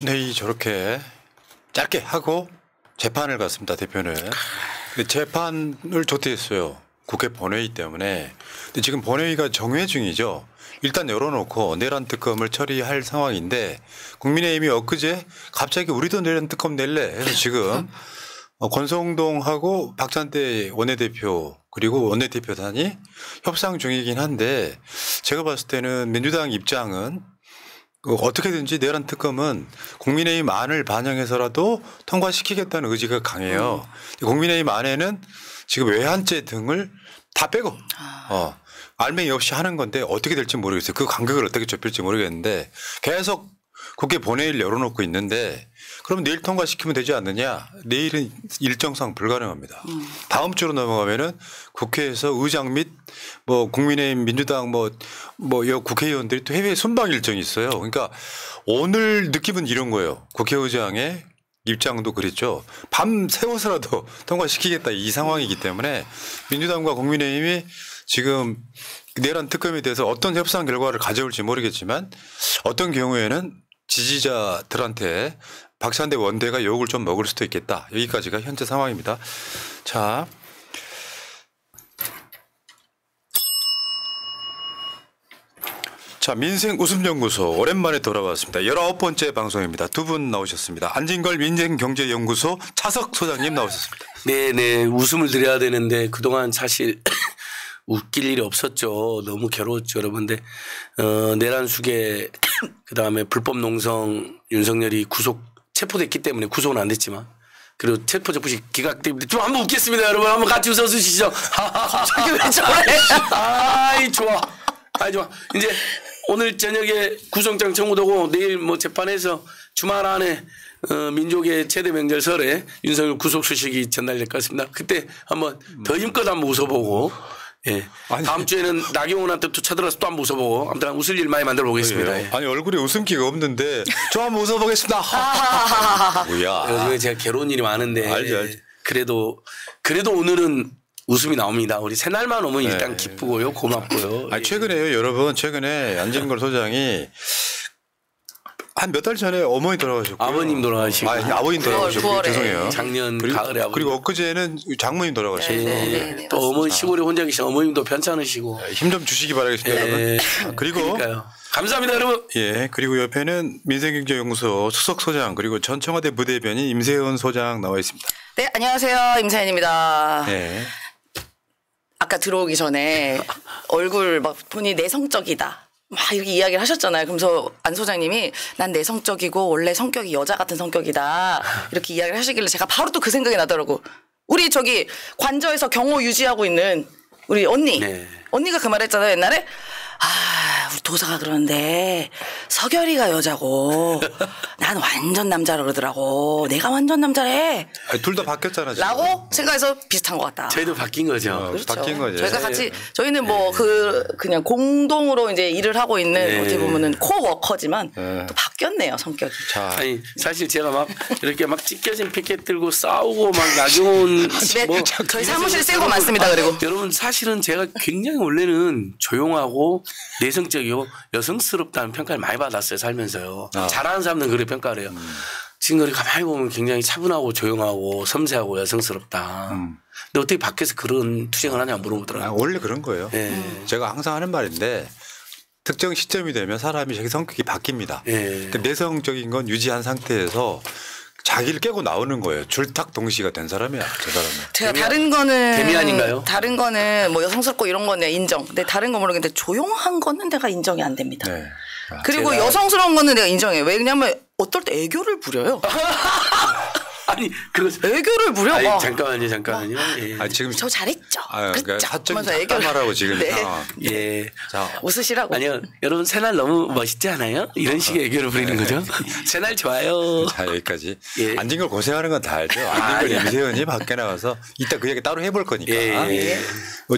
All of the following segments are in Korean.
네, 저렇게 짧게 하고 재판을 갔습니다. 대표는. 근데 재판을 조퇴했어요. 국회 본회의 때문에. 근데 지금 본회의가 정회 중이죠. 일단 열어놓고 내란 특검을 처리할 상황인데 국민의힘이 엊그제 갑자기 우리도 내란 특검 낼래 해서 지금 권성동하고 박찬대 원내대표 그리고 원내대표단이 협상 중이긴 한데 제가 봤을 때는 민주당 입장은 어떻게든지 내란 특검은 국민의힘 안을 반영해서라도 통과시키겠다는 의지가 강해요. 국민의힘 안에는 지금 외환죄 등을 다 빼고 알맹이 없이 하는 건데 어떻게 될지 모르겠어요. 그 간격을 어떻게 좁힐지 모르겠는데 계속 국회 본회의를 열어놓고 있는데 그럼 내일 통과시키면 되지 않느냐. 내일은 일정상 불가능합니다. 다음 주로 넘어가면은 국회에서 의장 및 뭐 국민의힘 민주당 국회의원들이 또 해외 순방 일정이 있어요. 그러니까 오늘 느낌은 이런 거예요. 국회의장의 입장도 그랬죠. 밤 새워서라도 통과시키겠다 이 상황이기 때문에 민주당과 국민의힘이 지금 내란 특검에 대해서 어떤 협상 결과를 가져올지 모르겠지만 어떤 경우에는 지지자들한테 박찬대 원대가 욕을 좀 먹을 수도 있겠다. 여기까지가 현재 상황입니다. 자. 자, 민생 웃음연구소 오랜만에 돌아왔습니다. 19번째 방송입니다. 두 분 나오셨습니다. 안진걸 민생경제연구소 차석 소장님 나오셨습니다. 네네. 웃음을 드려야 되는데 그동안 사실 웃길 일이 없었죠. 너무 괴로웠죠, 여러분들. 내란 수계 그다음에 불법 농성 윤석열이 체포됐기 때문에 구속은 안 됐지만 그리고 체포적부시 기각되기 좀 한번 웃겠습니다, 여러분. 한번 같이 웃어주시죠. 갑자기 왜 저래? 아이 좋아. 아이 좋아. 이제 오늘 저녁에 구속장 청구되고 내일 뭐 재판에서 주말 안에 민족의 최대 명절 설에 윤석열 구속 소식이 전달될 것 같습니다. 그때 한번 더 힘껏 한번 웃어보고 예. 다음 주에는 나경원한테 또 쳐들어서 또 한번 웃어보고 아무튼 웃을 일 많이 만들어 보겠습니다. 예. 아니 얼굴에 웃음기가 없는데 저 한번 웃어보겠습니다. 뭐야. 요즘에 제가 괴로운 일이 많은데 알지. 그래도 오늘은 웃음이 나옵니다. 우리 새날만 오면 일단 기쁘고요. 고맙고요. 아니 최근에요. 여러분 최근에 안진걸 소장이 한 몇 달 전에 어머니 돌아가셨고 아버님 돌아가시고 아버님 돌아가셨고 죄송해요. 작년 가을에 아버님 그리고 엊그제는 장모님 돌아가셨고 또 어머니 시골에 혼자 계신 어머님도 편찮으시고 힘 좀 주시기 바라겠습니다. 여러분. 그리고 그러니까요. 감사합니다 여러분. 예 그리고 옆에는 민생경제연구소 수석 소장 그리고 전 청와대 부대변인 임세현 소장 나와 있습니다. 네 안녕하세요 임세현입니다. 네. 아까 들어오기 전에 얼굴 막 본인이 내성적이다. 막 이렇게 이야기를 하셨잖아요. 그러면서 안 소장님이 난 내성적이고 원래 성격이 여자 같은 성격이다. 이렇게 이야기를 하시길래 제가 바로 또 그 생각이 나더라고. 우리 저기 관저에서 경호 유지하고 있는 우리 언니. 네. 언니가 그 말 했잖아요. 옛날에. 우리 도사가 그러는데 서결이가 여자고 난 완전 남자라 그러더라고. 내가 완전 남자래. 둘 다 바뀌었잖아. 지금. 라고 생각해서 비슷한 것 같다. 저희도 바뀐 거죠. 그렇죠. 바뀐 거죠. 저희가 같이 저희는 뭐 그냥 공동으로 이제 일을 하고 있는 어떻게 보면은 코워커지만 또 바뀌었네요 성격이. 자. 아니 사실 제가 막 이렇게 막 찢겨진 피켓 들고 싸우고 막 나경원 뭐 저희 사무실 새거 많습니다. 그리고 여러분 사실은 제가 굉장히 원래는 조용하고 내성적이고 여성스럽다는 평가를 많이 받았어요 살면서요. 잘하는 사람들은 그렇게 평가를 해요. 지금 그렇게 가만히 보면 굉장히 차분하고 조용하고 섬세하고 여성스럽다. 근데 어떻게 밖에서 그런 투쟁을 하냐 물어보더라고요. 원래 그런 거예요. 네. 제가 항상 하는 말인데 특정 시점이 되면 사람이 자기 성격이 바뀝니다. 근데 내성적인 건 유지한 상태에서 자기를 깨고 나오는 거예요. 줄탁 동시가 된 사람이야. 저 사람은. 제가 다른 거는 데미안인가요? 다른 거는 뭐 여성스럽고 이런 거는 인정. 근데 다른 거 모르겠는데 조용한 거는 내가 인정이 안 됩니다. 네. 그리고 여성스러운 거는 내가 인정해요. 왜냐면 어떨 때 애교를 부려요. 아니 그거 애교를 부려. 아니, 잠깐만요. 예. 지금 저 잘했죠. 그러니까 사적인 하면서 애교를- 잠깐만하고 지금. 네. 예. 자, 웃으시라고. 아니요, 여러분 새날 너무 멋있지 않아요? 이런 식의 애교를 부리는 거죠. 새날 좋아요. 자 여기까지. 예. 안진걸 고생하는 건 다 알죠. 안진걸 임세현이 밖에 나가서 이따 그 얘기 따로 해볼 거니까. 예.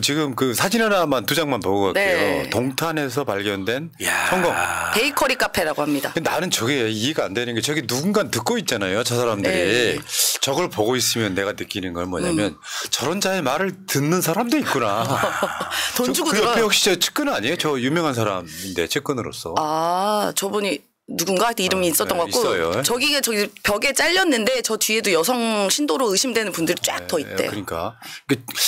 지금 그 사진 하나만 두 장만 보고 갈게요. 네. 동탄에서 발견된 야. 성공. 베이커리 카페라고 합니다. 나는 저게 이해가 안 되는 게 저게 누군가 듣고 있잖아요. 저 사람들이. 네. 저걸 보고 있으면 내가 느끼는 건 뭐냐면 저런 자의 말을 듣는 사람도 있구나. 돈 주고 그 옆에 들어요. 혹시 저 측근 아니에요? 저 유명한 사람인데 측근으로서. 저분이 누군가 하여튼 이름이 있었던 것 같고 있어요. 저기 벽에 잘렸는데 저 뒤에도 여성 신도로 의심되는 분들이 쫙 더 있대요. 그러니까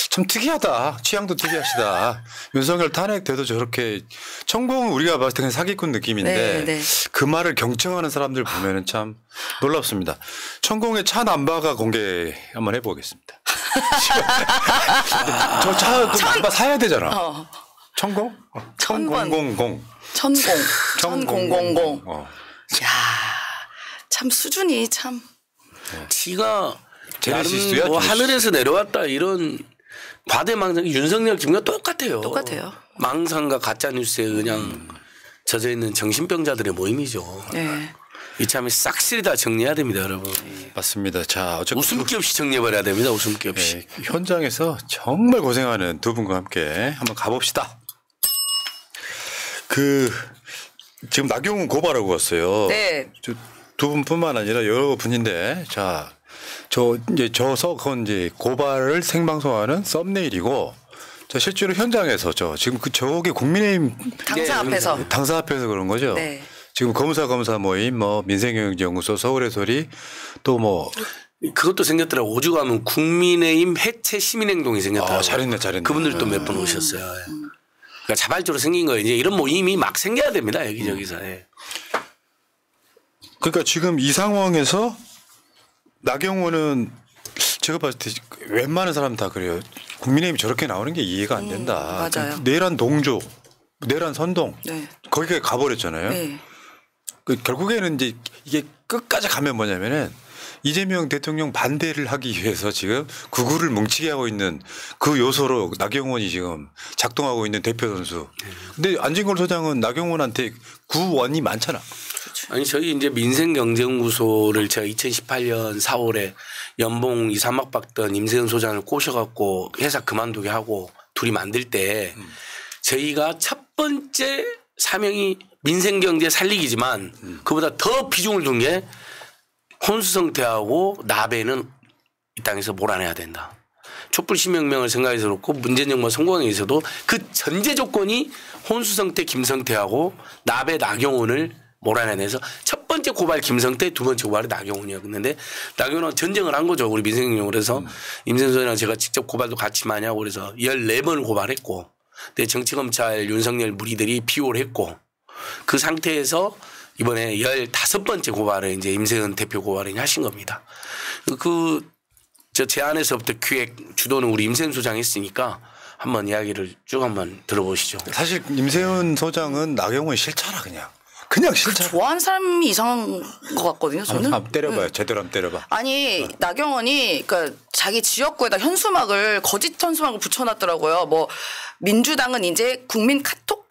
참 특이하다. 취향도 특이하시다. 윤석열 탄핵돼도 저렇게 천공은 우리가 봤을 때 그냥 사기꾼 느낌인데 네. 그 말을 경청하는 사람들 보면은 참 놀랍습니다. 천공의 차 남바가 공개 한번 해보겠습니다. 저 차 그 남바 사야 되잖아. 천공? 천공공. 천공공공. 야, 참 수준이 참. 지가 제네시스야, 나름 뭐 제네시스. 하늘에서 내려왔다 이런 과대망상 윤석열 김과 똑같아요. 똑같아요. 망상과 가짜 뉴스에 그냥 젖어 있는 정신병자들의 모임이죠. 네. 이참에 싹쓸이 다 정리해야 됩니다, 여러분. 맞습니다. 자, 어쨌든 웃음기 없이 정리해버려야 됩니다. 웃음기 없이. 네, 현장에서 정말 고생하는 두 분과 함께 한번 가봅시다. 지금 나경원 고발하고 왔어요. 네. 두 분뿐만 아니라 여러 분인데, 자, 그건 이제 고발을 생방송하는 썸네일이고, 실제로 현장에서 지금 저게 국민의힘 당사 앞에서. 당사 앞에서 그런 거죠. 네. 지금 검사 모임, 민생경제연구소, 서울의 소리, 또 그것도 생겼더라고. 오죽 하면 국민의힘 해체 시민행동이 생겼더라고. 잘했네. 그분들도 몇 분 오셨어요. 그러니까 자발적으로 생긴 거예요. 이제 이런 모임이 막 생겨야 됩니다. 여기저기서. 예. 그러니까 지금 이 상황에서 나경원은 제가 봤을 때 웬만한 사람 다 그래요. 국민의힘이 저렇게 나오는 게 이해가 안 된다. 맞아요. 내란 동조, 내란 선동, 네. 거기까지 가버렸잖아요. 네. 결국에는 이제 이게 끝까지 가면 뭐냐면은 이재명 대통령 반대를 하기 위해서 지금 구구를 뭉치게 하고 있는 그 요소로 나경원이 지금 작동하고 있는 대표 선수. 근데 안진걸 소장은 나경원한테 구원이 많잖아. 아니 저희 이제 민생경제연구소를 제가 2018년 4월에 연봉 2, 3억 받던 임세은 소장을 꼬셔갖고 회사 그만두게 하고 둘이 만들 때 저희가 첫 번째 사명이 민생경제 살리기지만 그보다 더 비중을 둔 게 혼수성태하고 나베는 이 땅에서 몰아내야 된다. 촛불시명명을 생각해서 그렇고 문재인 정부 성공에 있어도 그 전제 조건이 혼수성태 김성태하고 나베 나경원을 몰아내서 첫 번째 고발 김성태, 두 번째 고발이 나경원이었는데 나경원은 전쟁을 한 거죠. 우리 민생경제로. 그래서 임선수랑 제가 직접 고발도 같이 많이 하고 그래서 14번을 고발했고 근데 정치검찰 윤석열 무리들이 비호를 했고 그 상태에서 이번에 15번째 고발을 이제 임세은 대표 고발을 하신 겁니다. 제 안에서부터 기획 주도는 우리 임세은 소장이 했으니까 한번 이야기를 쭉 한번 들어보시죠. 사실 임세은 소장은 나경원 싫잖아 그냥 싫잖아. 좋아하는 사람이 이상한 것 같거든요. 저는. 한번 때려봐요. 제대로 한번 때려봐. 아니 나경원이 그러니까 자기 지역구에다 현수막을 거짓 현수막을 붙여놨더라고요. 뭐 민주당은 이제 국민 카톡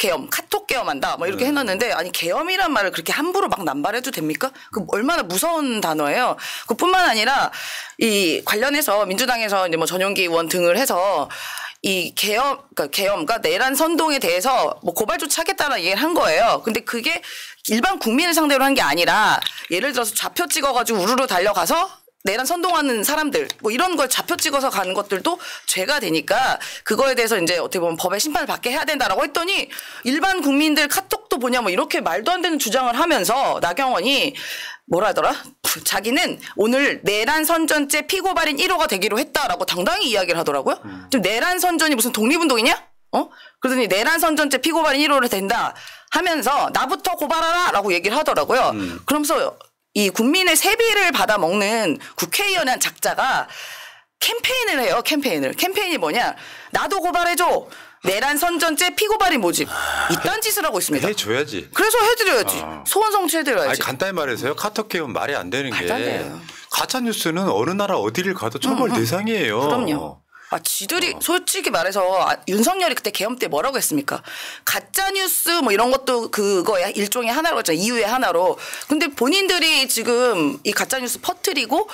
계엄한다. 뭐 이렇게 해놨는데 아니 계엄이란 말을 그렇게 함부로 막 남발해도 됩니까? 그 얼마나 무서운 단어예요. 그뿐만 아니라 이 관련해서 민주당에서 이제 뭐 전용기 의원 등을 해서 이 계엄과 내란 선동에 대해서 뭐 고발 조치하겠다는 얘기를 한 거예요. 근데 그게 일반 국민을 상대로 한 게 아니라 예를 들어서 좌표 찍어가지고 우르르 달려가서 내란 선동하는 사람들 뭐 이런 걸 좌표 찍어서 가는 것들도 죄가 되니까 그거에 대해서 이제 어떻게 보면 법의 심판을 받게 해야 된다라고 했더니 일반 국민들 카톡도 보냐 뭐 이렇게 말도 안 되는 주장을 하면서 나경원이 뭐라 하더라? 자기는 오늘 내란 선전죄 피고발인 1호가 되기로 했다라고 당당히 이야기를 하더라고요. 지금 내란 선전이 무슨 독립운동이냐? 그러더니 내란 선전죄 피고발인 1호를 된다 하면서 나부터 고발하라라고 얘기를 하더라고요. 그러면서 이 국민의 세비를 받아먹는 국회의원의 한 작자가 캠페인을 해요. 캠페인이 뭐냐? 나도 고발해줘. 내란 선전죄 피고발인 모집. 이딴 짓을 하고 있습니다. 해줘야지. 그래서 해드려야지. 소원 성취해드려야지. 아니, 간단히 말해서요. 카톡 계엄 말이 안 되는 말도 안 게 돼요. 가짜 뉴스는 어느 나라 어디를 가도 처벌 대상이에요. 그럼요. 지들이 솔직히 말해서 윤석열이 그때 계엄 때 뭐라고 했습니까? 가짜 뉴스 뭐 이런 것도 그거야 일종의 하나로 했잖아요. 이유의 하나로. 근데 본인들이 지금 이 가짜 뉴스 퍼뜨리고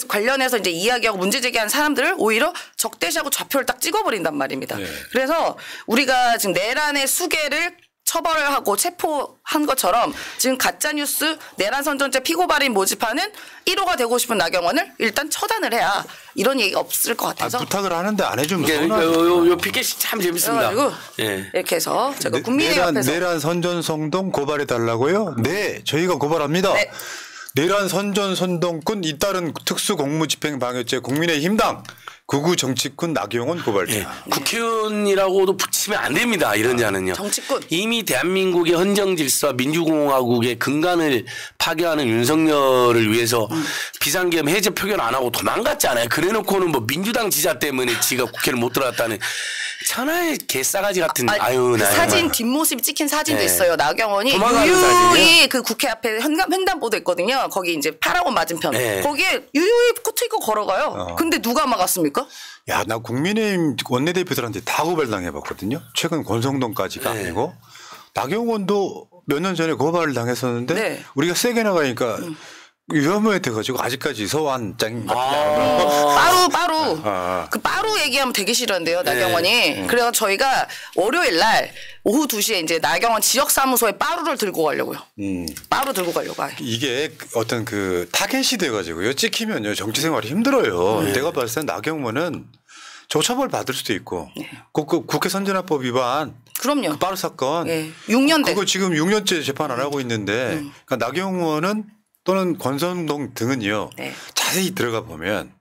관련해서 이제 이야기하고 문제 제기한 사람들을 오히려 적대시하고 좌표를 딱 찍어버린단 말입니다. 네. 그래서 우리가 지금 내란의 수계를 처벌을 하고 체포한 것처럼 지금 가짜뉴스 내란 선전죄 피고발인 모집하는 1호가 되고 싶은 나경원을 일단 처단을 해야 이런 얘기가 없을 것 같아서 부탁을 하는데 안 해주면 요 피켓이 참 재밌습니다. 그래가지고 예. 이렇게 해서 제가 국민의힘 앞에서 내란 선전 선동 고발해 달라고요? 네, 저희가 고발합니다. 네. 내란 선전 선동꾼 잇따른 특수공무집행방해죄 국민의힘당 극우 정치꾼 나경원 고발자. 예. 국회의원이라고도 붙이면 안 됩니다. 이런 자는요. 정치꾼. 이미 대한민국의 헌정 질서와 민주공화국의 근간을 파괴하는 윤석열을 위해서 비상계엄 해제 표결 안 하고 도망갔잖아요. 그래놓고는 뭐 민주당 지자 때문에 지가 국회를 못 들어갔다는 천하의 개싸가지 같은 아유 그 나 사진 뒷모습 찍힌 사진도 네. 있어요. 나경원이 도망가는 유유히 사진이요? 그 국회 앞에 횡단보도 있거든요. 거기 이제 파라곤 맞은편. 네. 거기에 유유히 코트 입고 걸어가요. 근데 누가 막았습니까? 야, 나 국민의힘 원내대표들한테 다 고발당해봤거든요. 최근 권성동까지가 네. 아니고 나경원도 몇 년 전에 고발을 당했었는데 네. 우리가 세게 나가니까 위험해 돼가지고 아직까지 소환장인 같은 빠루. 그 빠루 얘기하면 되게 싫은데요, 나경원이. 그래서 저희가 월요일 날 오후 2시에 이제 나경원 지역사무소에 빠루를 들고 가려고요. 빠루 들고 가려고. 이게 어떤 그 타겟이 돼가지고요. 찍히면요 정치 생활이 힘들어요. 내가 봤을 때 나경원은 조처벌 받을 수도 있고 국회 선진화법 위반 그럼요. 그 빠루 사건 예. 6년 돼. 그거 지금 6년째 재판 안 하고 있는데 그러니까 나경원은 또는 권성동 등은요 네. 자세히 들어가 보면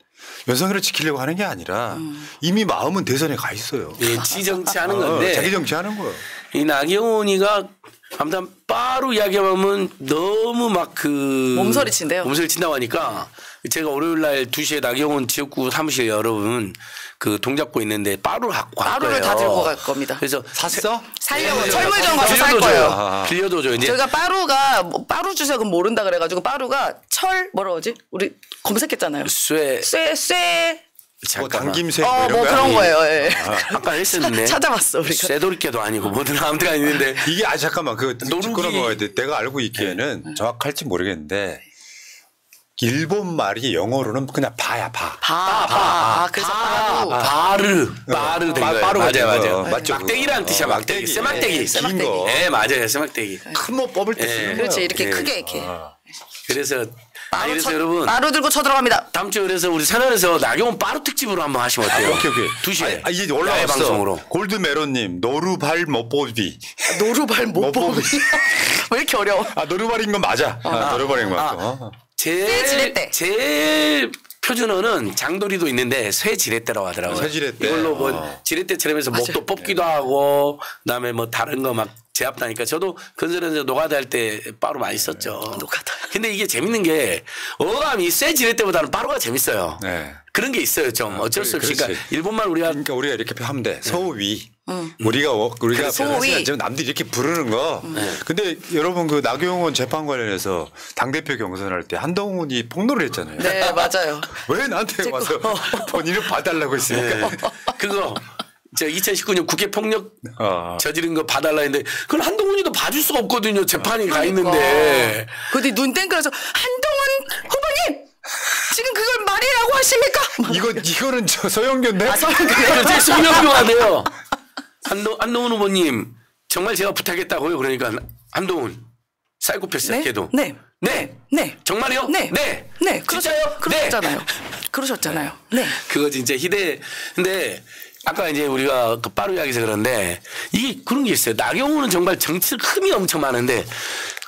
윤석열을 지키려고 하는 게 아니라 이미 마음은 대선에 가 있어요. 예, 지정치하는 건데 자기 정치하는 거예요. 이 나경원이가 아무튼 빠루 이야기하면 너무 막 그 몸서리 친대요. 몸서리 친다고 하니까 제가 월요일 날 2시에 나경원 지역구 사무실에 여러분 그 동작고 있는데 빠루를 갖고 갈 빠루를 거예요. 다 들고 갈 겁니다. 그래서 샀어? 살려고 철물점 가서 살 빌려도 거예요. 줘요. 빌려도 줘요. 이제 저희가 빠루가 뭐 빠루 주석은 모른다 그래가지고 빠루가 뭐라 그러지? 우리 검색했잖아요. 쇠 잠깐만. 당김새 뭐 이런 그런 거 거예요. 예. 아까 했었는데 찾아봤어 우리가. 쇠돌이개도 아니고 뭐든 아무튼 있는데 이게 잠깐만 그 노루기. 짚고 먹어야 돼. 내가 알고 있기에는 정확할지 모르겠는데 일본 말이 영어로는 그냥 바야 바. 그래서 빠루. 빠르 된 거예요. 빠루가 된 맞아요. 거. 맞아요. 맞죠, 막대기라는 그거. 뜻이야. 막대기. 쇠막대기. 긴 거. 네 맞아요. 쇠막대기. 큰 뭐 뽑을 때 쓰는 거예요. 그렇지 이렇게 예. 크게 이렇게. 그래서 그래서 빠루 여러분 빠루 들고 쳐들어갑니다. 다음 주 그래서 우리 채널에서 나경원 빠루 특집으로 한번 하시면 어때요? 오케이. 2시에. 이제 야외 올라왔어. 방송으로. 골드메론님 노루발 못보기. 노루발 못 보기. 왜 이렇게 어려워? 노루발인 건 맞아. 노루발인 건 맞아. 쇠지렛대. 제일 표준어는 장도리도 있는데 쇠지렛대라고 하더라고요. 쇠지렛대. 이걸로 뭐 지렛대처럼 해서 목도 뽑기도 하고 그다음에 뭐 다른 거 막 제압다니까 저도 건설에서 노가다 할 때 빠루 많이 썼죠. 노가다. 근데 이게 재밌는 게 어감이 쇠지렛대보다는 빠루가 재밌어요. 네. 그런 게 있어요. 좀 어쩔 수 없이. 그렇지. 그러니까 일본말 우리가 그러니까 우리가 이렇게 하면 돼. 소위. 우리가 소위. 지금 남들이 이렇게 부르는 거. 근데 여러분 그 나경원 재판 관련해서 당대표 경선할 때 한동훈이 폭로를 했잖아요. 네 맞아요. 왜 나한테 와서 본인을 봐달라고 했습니까? 그거 저 2019년 국회 폭력 저지른 거 봐달라 했는데 그걸 한동훈이도 봐줄 수가 없거든요. 재판이 가 있는데. 근데 눈 땡그려서 한동훈 후보님 지금 그걸 말이라고 하십니까? 이거는 저 서영교인데. 되게 숙명교하네요. 한동훈 후보님 정말 제가 부탁했다고요. 그러니까 한동훈 사이코패스야 걔도. 네. 정말요? 네. 그러셨잖아요. 그러셨잖아요. 네. 그거 진짜 근데 아까 이제 우리가 그 빠루 이야기해서 그런데 이게 그런 게 있어요. 나경원은 정말 정치 흠이 엄청 많은데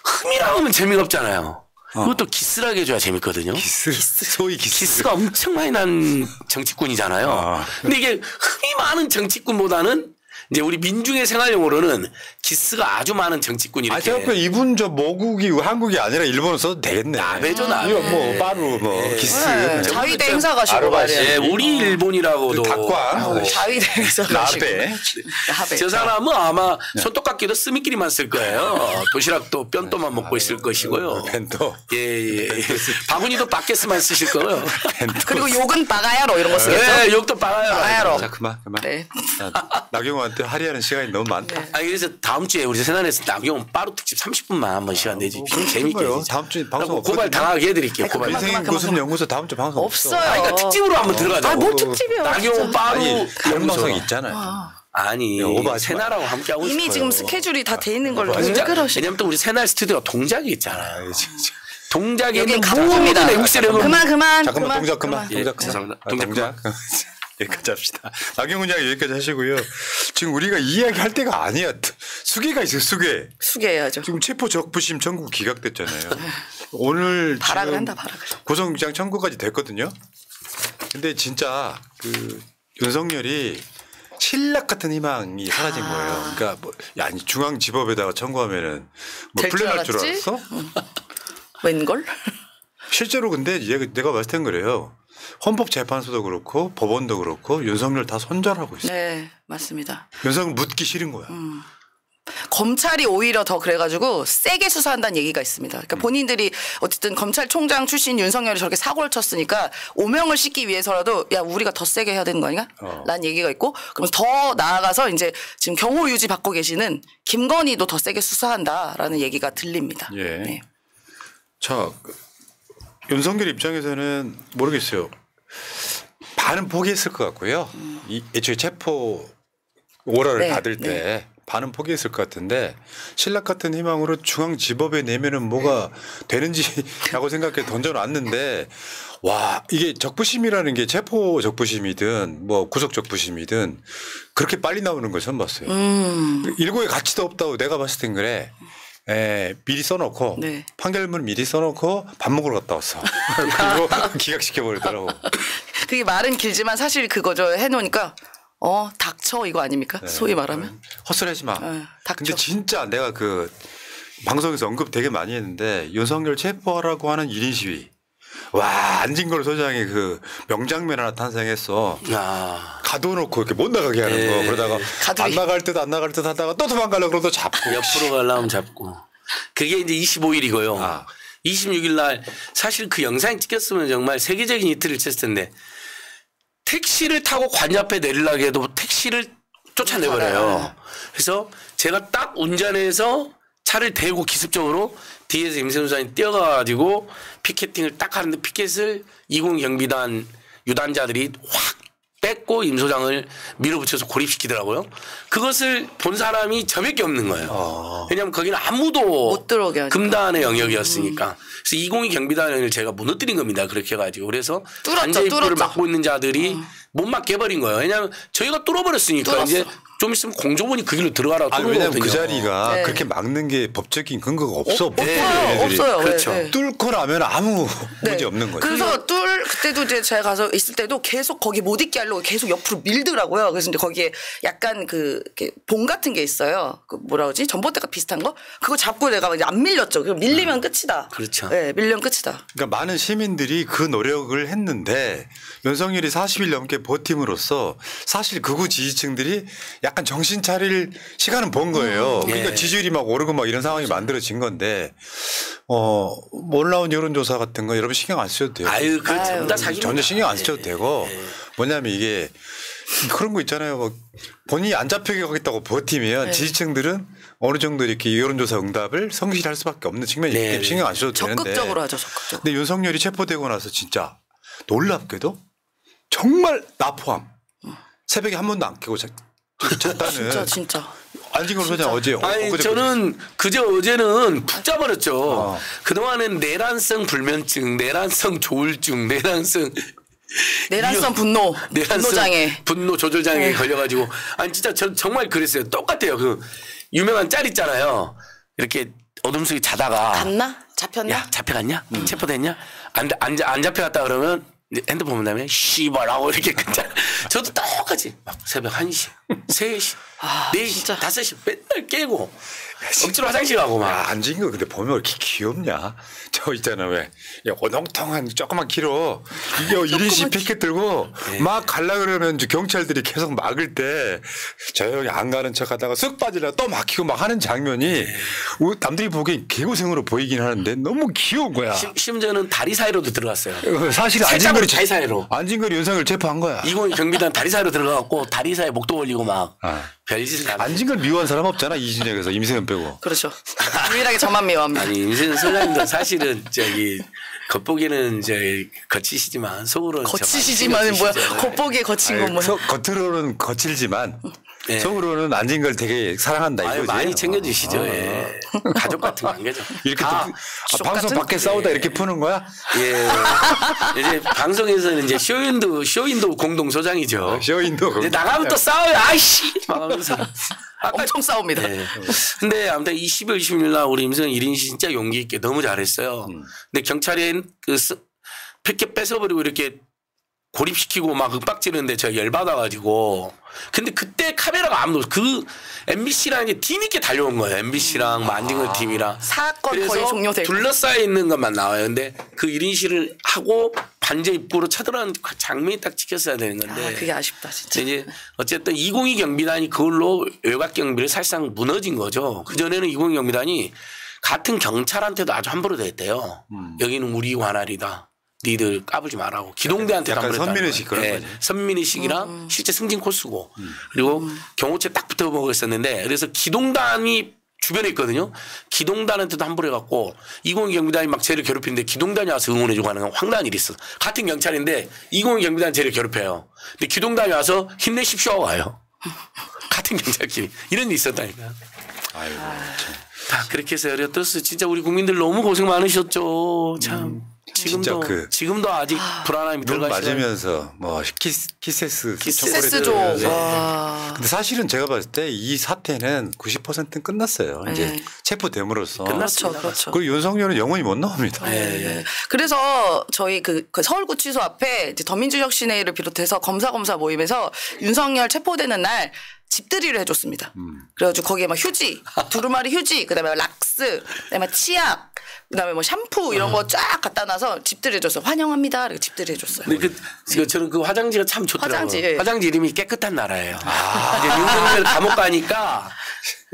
흠이라고 하면 재미가 없잖아요. 이것도 기스라게 해줘야 재밌거든요. 소위 기스가 엄청 많이 난 정치꾼이잖아요. 근데 이게 흠이 많은 정치꾼보다는 이제 우리 민중의 생활용어로는 기스가 아주 많은 정치꾼 이렇게. 제가 이분 저 모국이 한국이 아니라 일본어 써도 되겠네. 나베죠 나베. 이거 뭐 빠루 뭐 기스. 네. 자위대 행사 가시고 말이에요. 예, 우리 일본이라고도. 닭과 자위대 행사 가시고. 나베. 저 사람은 아마 손톱깎이도 스미끼리만 쓸 거예요. 도시락도 변도만 먹고 있을 것이고요. 벤토. 예. 바구니도 바켓스만 쓰실 거예요. 그리고 욕은 바가야로 이런 거 쓰겠죠? 네, 욕도 빠가요. 바가야로. 자 그만. 네. 나경원한테 할애하는 시간이 너무 많다. 그래서 다음 주에 우리 세난에서 나경원 빠루 특집 30분만 한번 시간 내주십시오. 재밌게. 다음 주에 방송 고발 당하게 해드릴게요. 고발. 인생 고습 연구소 다음 주 방송 없어요. 그러니까 특집으로 한번 들어가자. 뭐 특집이요? 나경원 빠루 다른 방송 있잖아요. 아니 오버하지 새날하고 함께 하고 이미 싶어요. 지금 스케줄이 다 돼 있는 걸로 동작, 그러시. 왜냐면 또 우리 새날 스튜디오가 동작이 있잖아요. 동작에 여긴 있는 가품입니다. 모든 애국세력은 그만. 잠깐만 동작 그만. 예, 동작 그만. 죄송합니다. 아, 동작 여기까지 합시다. 나경원 양 여기까지 하시고요. 지금 우리가 이야기할 때가 아니야. 수계가 있어요. 수계해야죠. 지금 체포 적부심 청구 기각됐잖아요. 오늘 발악을 지금 한다 발악을. 고성장 청구까지 됐거든요. 근데 진짜 그 윤석열이 신락 같은 희망이 사라진 거예요. 그러니까 뭐 아니 중앙지법에다가 청구하면은 뭐 될 줄 풀려날 줄 알았지? 알았어? 웬걸? 실제로 근데 내가 봤을 땐 그래요. 헌법재판소도 그렇고 법원도 그렇고 윤석열 다 손절하고 있어요. 네 맞습니다. 윤석열 묻기 싫은 거야. 검찰이 오히려 더 그래가지고 세게 수사한다는 얘기가 있습니다. 그러니까 본인들이 어쨌든 검찰총장 출신 윤석열이 저렇게 사고를 쳤으니까 오명을 씻기 위해서라도 야 우리가 더 세게 해야 되는 거 아닌가? 라는 얘기가 있고 그럼 더 나아가서 이제 지금 경호 유지 받고 계시는 김건희도 더 세게 수사한다라는 얘기가 들립니다. 예. 네. 자 윤석열 입장에서는 모르겠어요. 반은 포기했을 것 같고요. 애초에 체포 오라를 네, 받을 때 반은 포기했을 것 같은데 신락 같은 희망으로 중앙지법에 내면은 뭐가 되는지라고 생각해 던져놨는데 와 이게 적부심이라는 게 체포 적부심이든 뭐 구속 적부심이든 그렇게 빨리 나오는 걸 처음 봤어요. 일고의 가치도 없다고 내가 봤을 땐 그래. 미리 써놓고 네. 판결문 미리 써놓고 밥 먹으러 갔다 왔어. 그리고 기각시켜버리더라고. 그게 말은 길지만 사실 그거죠. 해놓으니까 닥쳐 이거 아닙니까? 소위 말하면. 헛소리하지 마. 닥쳐. 근데 진짜 내가 그 방송에서 언급 되게 많이 했는데 윤석열 체포하라고 하는 1인 시위. 와 안진걸 소장이 그 명장면 하나 탄생했어. 가둬놓고 이렇게 못 나가게 하는 거. 그러다가 가두리. 안 나갈 듯 하다가 또 도망가려고 그러고 잡고. 옆으로 가려면 잡고. 그게 이제 25일이고요. 26일 날 사실 그 영상이 찍혔으면 정말 세계적인 히트를 쳤을 텐데 택시를 타고 관저 앞에 내리려고 해도 택시를 쫓아내버려요. 그래서 제가 딱 운전해서 차를 대고 기습적으로 뒤에서 임세훈 수장이 뛰어가가지고 피켓팅을 딱 하는데 피켓을 20 경비단 유단자들이 확 뺏고 임 소장을 밀어붙여서 고립시키더라고요. 그것을 본 사람이 저밖에 없는 거예요. 왜냐하면 거기는 아무도 못 들어오게 하니까. 금단의 영역이었으니까. 그래서 202 경비단을 제가 무너뜨린 겁니다. 그렇게 해가지고. 그래서 관제 입구를 막고 있는 자들이 못 막게 해버린 거예요. 왜냐하면 저희가 뚫어버렸으니까 이제 좀 있으면 공조본이 그 길로 들어가라고 뚫은 왜냐면 거거든요. 그 자리가 네. 그렇게 막는 게 법적인 근거가 없어. 없어요. 그렇죠. 네. 뚫고 나면 아무 문제 없는 거죠. 그래서 그때도 이제 제가 가서 있을 때도 계속 거기 못 있게 하려고 계속 옆으로 밀더라고요. 그래서 이제 거기에 약간 이렇게 봉 같은 게 있어요. 그 뭐라 그러지? 전봇대가 비슷한 거? 그거 잡고 내가 이제 안 밀렸죠. 그럼 밀리면 끝이다. 그렇죠. 네, 밀리면 끝이다. 그러니까 많은 시민들이 그 노력을 했는데 윤석열이 40일 넘게 버팀으로써 사실 극우 지지층들이 약간 정신 차릴 시간은 본 거예요. 그러니까 지지율이 막 오르고 막 이런 상황이 만들어진 건데 몰라온 여론조사 같은 거 여러분 신경 안 쓰셔도 돼요. 아유, 그 전부 다 사기. 전혀 신경 안 쓰셔도 되고 뭐냐면 이게 그런 거 있잖아요. 막 본인이 안 잡히게 하겠다고 버티면 지지층들은 어느 정도 이렇게 여론조사 응답을 성실할 수밖에 없는 측면이 있기 때문에 신경 안 쓰셔도 되는데. 적극적으로 하죠. 적극적으로. 근데 윤석열이 체포되고 나서 진짜 놀랍게도 정말 나 포함 새벽에 한 번도 안 깨고 잤다는. 진짜. 안진걸 소장 어제 아니 저는 어제는 푹 자버렸죠. 그동안은 내란성 불면증, 내란성 조울증, 내란성 분노, 분노장애, 분노 조절장애에 걸려가지고 아니 진짜 저 정말 그랬어요. 똑같아요. 그 유명한 짤 있잖아요. 이렇게 어둠 속에 자다가 갔나? 잡혔나? 야 잡혀갔냐? 체포됐냐? 안 잡혀갔다 그러면 핸드폰 본 다음에 씨발하고 이렇게 끝자. 저도 똑같이 막 새벽 1시, 3시, 4시, 진짜. 5시 맨날 깨고 억지로 화장실 가고 막. 안진걸 근데 보면 왜 이렇게 귀엽냐? 저 있잖아 왜 오동통한 조그만 키로 이게 1인씩 피켓 들고 막 갈라 그러면 경찰들이 계속 막을 때 조용히 안 가는 척하다가 쓱 빠지려고 또 막히고 막 하는 장면이 남들이 보기엔 개고생으로 보이긴 하는데 너무 귀여운 거야. 심지어는 다리 사이로도 들어갔어요. 사실 살짝으로 다리 사이로. 안진걸이 윤석열 체포한 거야. 20 경비단 다리 사이로 들어가갖고 다리 사이에 목도 걸리고 막 별짓을 다. 안진걸 미워한 사람 없잖아 이진영에서 임세현 빼고. 그렇죠. 유일하게 저만 미워합니다. 아니 임세현 소장님도 사실은 겉보기에는 거치시지만 속으로는 거치시지만은 뭐야? 겉보기에 거친 건 뭐야? 겉으로는 거칠지만 예. 속으로는 안진걸 되게 사랑한다 아유, 이거지. 많이 챙겨주시죠. 예. 가족 같은 관계죠. 이렇게 다 방송 같은? 밖에 싸우다 이렇게 푸는 거야? 예. 이제 방송에서는 이제 쇼윈도 공동 소장이죠. 쇼인도 이제 나가면 또 싸워요. 아이씨. 막 하면서. 엄청 싸웁니다. 네. 근데 아무튼 12월 26일 날 우리 임성현 1인 씨 진짜 용기 있게 너무 잘했어요. 근데 경찰이 그 폐켓 뺏어버리고 이렇게 고립시키고 막 윽박지르는데 제가 열받아가지고. 근데 그때 카메라가 아무도 그 MBC라는 게 뒤늦게 달려온 거예요. MBC랑 뭐 안진걸 TV랑. 사건 거의 그래서 종료되고. 둘러싸여 있는 것만 나와요. 근데 그 1인 씨를 하고 반제 입구로 쳐들어가는 장면이 딱 찍혔어야 되는 건데. 아, 그게 아쉽다 진짜. 이제 어쨌든 202 경비단이 그걸로 외곽 경비를 사실상 무너진 거죠. 그전에는 202 경비단이 같은 경찰한테도 아주 함부로 대했대요. 여기는 우리 관할이다. 니들 까불지 말라고. 기동대한테도 약간 함부로 선민의식 그런 거지. 선민의식이랑 실제 승진 코스고 그리고 경호처에 딱 붙어보고 있었는데 그래서 기동단이 주변에 있거든요. 기동단한테도 함부로 해갖고 202 경비단이 막 쟤를 괴롭히는데 기동단이 와서 응원해주고 하는 황당한 일이 있어. 같은 경찰인데 202 경비단이 쟤를 괴롭혀요. 근데 기동단이 와서 힘내십시오 와요. 같은 경찰끼리. 이런 일이 있었다니까. 아이고 참. 다 그렇게 해서 어렸었어요. 진짜 우리 국민들 너무 고생 많으셨죠. 참. 지금도 아직 불안함이 눈 들어가시나요? 맞으면서 뭐 키세스 키세스죠. 네. 와. 근데 사실은 제가 봤을 때 이 사태는 90%는 끝났어요. 이제 체포됨으로써. 그렇죠, 그렇죠. 그리고 윤석열은 영원히 못 나옵니다. 네. 그래서 저희 그 서울구치소 앞에 이제 더민주혁신회의를 비롯해서 검사 모임에서 윤석열 체포되는 날 집들이를 해줬습니다. 그래가지고 거기에 막 휴지, 두루마리 휴지, 그다음에 락스, 그다음에 치약, 그다음에 뭐 샴푸 이런 거 쫙 갖다 놔서 집들이 해줬어요. 환영합니다. 이렇게 집들이 해줬어요. 근데 저는 그 화장지가 참 좋더라고요. 화장지. 화장지 이름이 깨끗한 나라예요. 이제 윤석열 감옥 가니까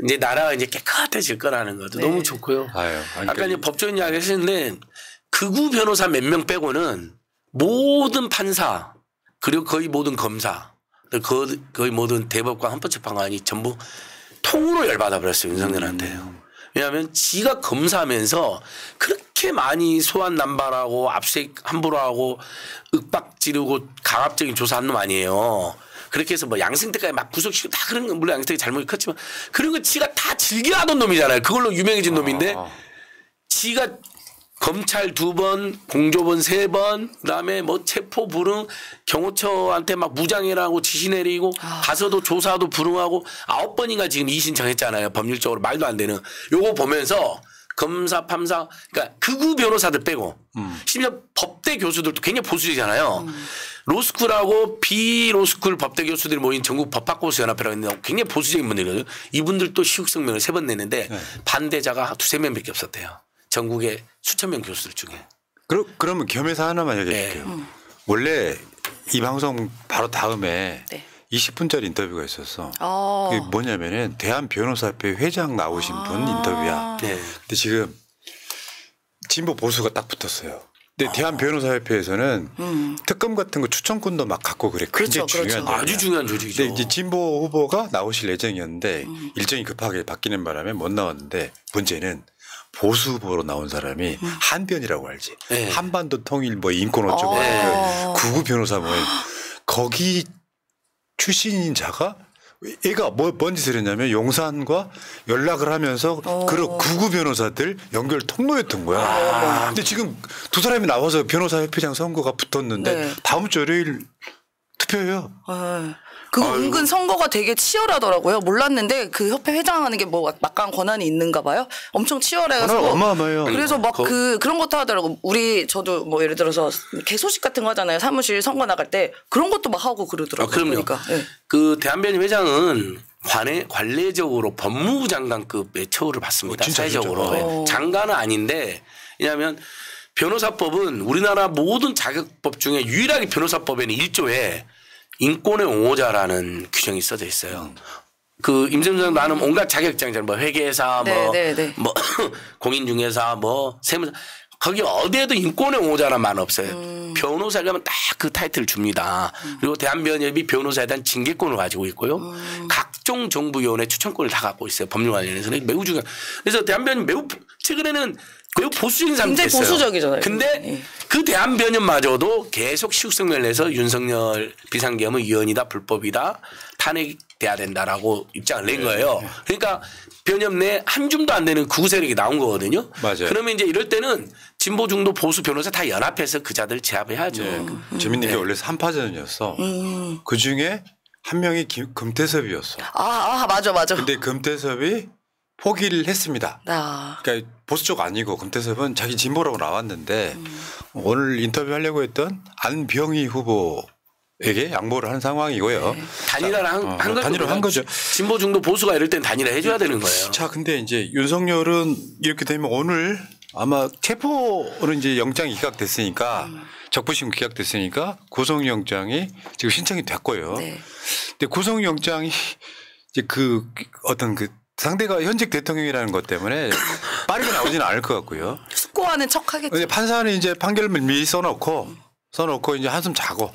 이제 나라가 이제 깨끗해질 거라는 거죠. 너무 좋고요. 아유, 아까 이제 법조인 이야기 하셨는데 극우 변호사 몇 명 빼고는 모든 판사 그리고 거의 모든 검사 거의 모든 대법관 헌법재판관이 전부 통으로 열받아 버렸어요. 윤석열한테요. 왜냐하면 지가 검사하면서 그렇게 많이 소환 남발하고 압수수색 함부로 하고 윽박 지르고 강압적인 조사한 놈 아니에요. 그렇게 해서 뭐 양승태까지 막 구속시키고 다 그런 건 물론 양승태가 잘못이 컸지만 그런 거 지가 다 즐겨하던 놈이잖아요. 그걸로 유명해진 놈인데 지가 검찰 2번, 공조본 3번, 그다음에 뭐 체포 불응, 경호처한테 막 무장해라고 지시 내리고 가서도 조사도 불응하고 9번인가 지금 이의 신청했잖아요. 법률적으로 말도 안 되는. 요거 보면서 검사, 판사, 그러니까 극우 변호사들 빼고 심지어 법대 교수들도 굉장히 보수적이잖아요. 로스쿨하고 비로스쿨 법대 교수들이 모인 전국 법학고수연합회라고 있는데 굉장히 보수적인 분들이거든요. 이분들도 시국성명을 3번 냈는데 반대자가 2~3명밖에 없었대요. 전국의 수천 명 교수들 중에. 그러면 겸해서 하나만 얘기해줄게요. 원래 이 방송 바로 다음에 20분짜리 인터뷰가 있었어. 그게 뭐냐면은 대한변호사협회 회장 나오신 분 인터뷰야. 근데 지금 진보 보수가 딱 붙었어요. 근데 대한변호사협회에서는 특검 같은 거 추천권도 막 갖고 그래. 굉장히 중요한 아주 자리야. 중요한 조직이죠. 근데 이제 진보 후보가 나오실 예정이었는데 일정이 급하게 바뀌는 바람에 못 나왔는데 문제는 보수 후보로 나온 사람이 한변이라고 알지. 한반도 통일 뭐 인권 어쩌고 그 구구 변호사 모임 거기 출신인 자가 얘가 뭔 짓을 했냐면 용산과 연락을 하면서 그런 구구 변호사들 연결 통로였던 거야. 근데 지금 두 사람이 나와서 변호사협회장 선거가 붙었는데 다음 주 월요일 투표해요. 그거 은근 선거가 되게 치열하더라고요. 몰랐는데 그 협회 회장하는 게 뭐 막강 권한이 있는가 봐요. 엄청 치열해가지고. 어마어마해요. 그래서 막 그런 것도 하더라고. 저도 뭐 예를 들어서 개소식 같은 거 하잖아요. 사무실 선거 나갈 때 그런 것도 막 하고 그러더라고요. 그럼요. 그러니까. 그 대한변협 회장은 관례적으로 법무부 장관급의 처우를 받습니다. 사회적으로. 장관은 아닌데 왜냐하면 변호사법은 우리나라 모든 자격법 중에 유일하게 변호사법에는 1조에 인권의 옹호자라는 규정이 써져 있어요. 그 임성장 나는 온갖 자격증이잖아요. 뭐 회계사, 뭐 공인중개사, 뭐 세무사 거기 어디에도 인권의 옹호자라는 말은 없어요. 변호사라면 딱 그 타이틀을 줍니다. 그리고 대한변협이 변호사에 대한 징계권을 가지고 있고요. 각종 정부위원회 추천권을 다 갖고 있어요. 법률 관련해서는 매우 중요한. 그래서 대한변협 최근에는 매우 보수적인 사람이 됐어요. 굉장히 보수적이잖아요. 근데 그 대한변협마저도 계속 시국성명을 내서 윤석열 비상계엄은 위헌이다 불법이다 탄핵 돼야 된다라고 입장을 낸 거예요. 그러니까 변협 내 한 줌도 안 되는 극우 세력이 나온 거거든요. 맞아요. 그러면 이제 이럴 때는 진보 중도 보수 변호사 다 연합해서 그 자들 제압해야죠. 재밌는 게 원래 3파전이었어. 그 중에 한 명이 금태섭이었어. 맞아. 근데 금태섭이 포기를 했습니다. 그러니까 보수 쪽 아니고 금태섭은 자기 진보라고 나왔는데 오늘 인터뷰하려고 했던 안병희 후보에게 양보를 한 상황이고요. 단일화를 한 거죠. 단일화 한 거죠. 진보 중도 보수가 이럴 땐 단일화 해줘야 되는 거예요. 자, 근데 이제 윤석열은 이렇게 되면 오늘 아마 체포는 이제 영장이 기각됐으니까 적부심 기각됐으니까 구속영장이 지금 신청이 됐고요. 네. 근데 구속영장이 이제 그 어떤 그 상대가 현직 대통령이라는 것 때문에 빠르게 나오지는 않을 것 같고요. 숙고하는 척하겠죠. 근데 판사는 이제 판결을 미리 써놓고 이제 한숨 자고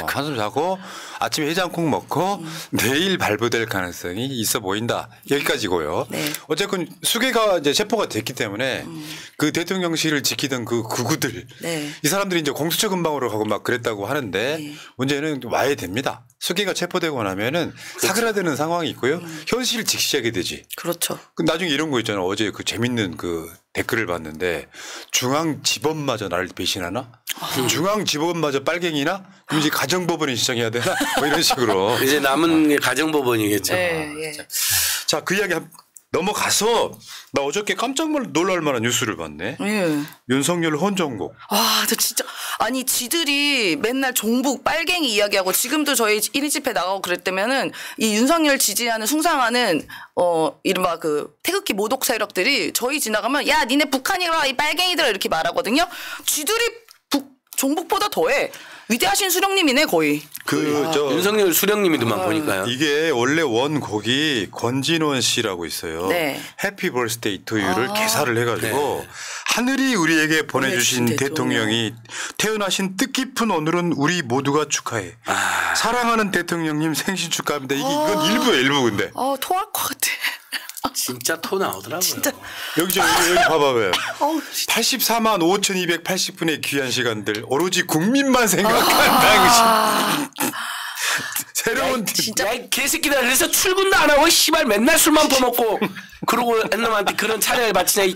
한숨 자고 아침에 해장국 먹고 내일 발부될 가능성이 있어 보인다. 여기까지고요. 네. 어쨌건 수계가 이제 체포가 됐기 때문에 그 대통령실을 지키던 그 극우들 네. 이 사람들이 이제 공수처 근방으로 가고 막 그랬다고 하는데 네. 문제는 와야 됩니다. 수계가 체포되고 나면은 사그라드는 상황이 있고요. 현실을 직시하게 되지. 그렇죠. 나중에 이런 거 있잖아. 어제 그 재밌는 그 댓글을 봤는데 중앙지법마저 나를 배신하나? 중앙지법마저 빨갱이나? 그럼 이제 가정법원에 신청해야 되나? 뭐 이런 식으로. 이제 남은 게 가정법원이겠죠. 네. 자, 그 이야기 넘어가서 나 어저께 깜짝 놀랄 만한 뉴스를 봤네. 윤석열 혼종국. 저 진짜 아니 지들이 맨날 종북 빨갱이 이야기하고 지금도 저희 1인 집회 나가고 그랬다면은 이 윤석열 지지하는 숭상하는 이른바 그 태극기 모독 세력들이 저희 지나가면 야 니네 북한이라 이 빨갱이들아 이렇게 말하거든요. 지들이 종북보다 더해. 위대하신 수령님이네 거의. 윤석열 수령님이더만 보니까요. 이게 원래 원곡이 권진원 씨라고 있어요. 네. 해피 벌스데이 투 유를 개사를 해가지고 하늘이 우리에게 보내주신 대통령이 태어나신 뜻깊은 오늘은 우리 모두가 축하해. 사랑하는 대통령님 생신 축하합니다. 이건 일부야 일부 근데. 토할 것 같아. 진짜 토 나오더라고요. 진짜. 여기 봐봐요. 84만 5,280분의 귀한 시간들 오로지 국민만 생각한 당신. 새로운 진짜 개새끼들 그래서 출근도 안 하고 씨발 맨날 술만 퍼먹고 그러고 놈한테 그런 차례를 바치냐.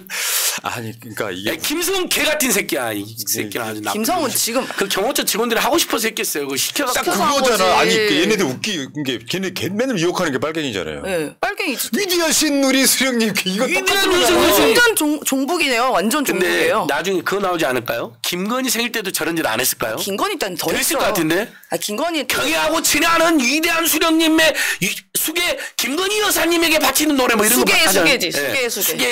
아니 그러니까 이게 김성훈 개 같은 새끼야. 이 새끼는 아주 나쁜. 김성훈 지금 그 경호처 직원들이 하고 싶어서 했겠어요. 그거 시켜갖고. 딱 그거잖아. 아니 얘네들 웃긴 게 걔 맨날 유혹하는 게 빨갱이잖아요. 네, 빨갱이지. 위대하신 우리 수령님 이거 완전 종북이네요. 완전 종북이에요. 근데 나중에 그거 나오지 않을까요? 김건희 생일 때도 저런 짓 안 했을까요? 김건희 때는 더 했을 것 같은데. 김건희 경애하고 친애하는 위대한 수령님의 수계 김건희 여사님에게 바치는 노래 뭐 이런 거 수계지.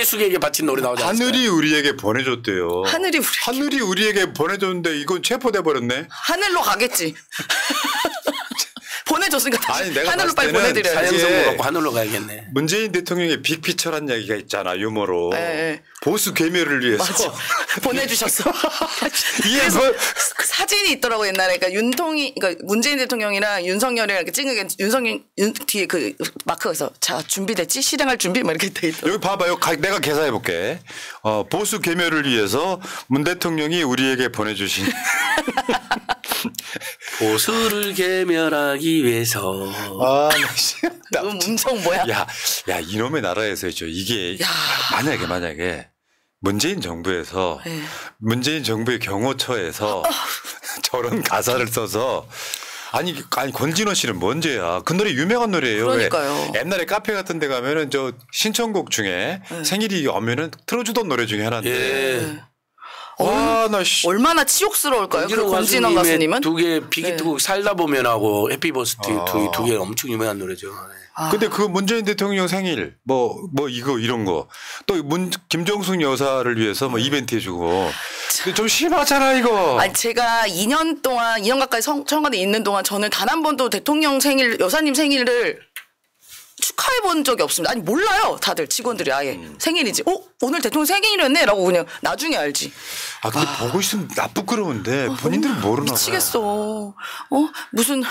수계에게 바치는 노래 나오지 않았어요? 하늘이 우리에게 보내줬대요. 하늘이 우리에게 보내줬는데 이건 체포돼 버렸네. 하늘로 가겠지. 보내줬으니까 아니, 내가 하늘로 빨리 봤을 때는 보내드려야지. 사형선고 갖고 하늘로 가야겠네. 문재인 대통령의 빅피처란 얘기가 있잖아 유머로. 네. 보수 괴멸을 위해서. 맞아. 보내주셨어. 이게 그래서 뭐 사진이 있더라고 옛날에. 그러니까 그러니까 문재인 대통령이랑 윤석열이랑 이렇게 찍는 게 윤석열 뒤에 그 마크가 있어. 자 준비됐지? 실행할 준비? 막 이렇게 돼 있더라고. 여기 봐봐요. 내가 개사해 볼게. 보수 괴멸을 위해서 문 대통령이 우리에게 보내주신. 보수를 괴멸하기 위해서. 너무 음성 뭐야? 야 이놈의 나라에서 이게 만약에 문재인 정부에서 문재인 정부의 경호처에서 저런 가사를 써서 아니 권진원 씨는 뭔 죄야? 그 노래 유명한 노래예요. 그러니까요. 옛날에 카페 같은 데 가면은 저 신청곡 중에 생일이 오면은 틀어주던 노래 중에 하나인데. 얼마나 치욕스러울까요? 그 권진원 가수님은? 두 개 비기트곡 살다 보면하고 해피 버스데이 두 개 엄청 유명한 노래죠. 근데 그 문재인 대통령 생일 뭐 이거 이런 거 또 김정숙 여사를 위해서 뭐 이벤트 해주고 근데 좀 심하잖아 이거. 아니 제가 2년 가까이 청와대에 있는 동안 저는 단 한 번도 대통령 생일 여사님 생일을 축하해 본 적이 없습니다. 아니 몰라요 다들 직원들이 아예 생일이지. 오늘 대통령 생일이었네라고 그냥 나중에 알지. 근데 보고 있으면 부끄러운데 본인들은 모르나 봐. 미치겠어. 무슨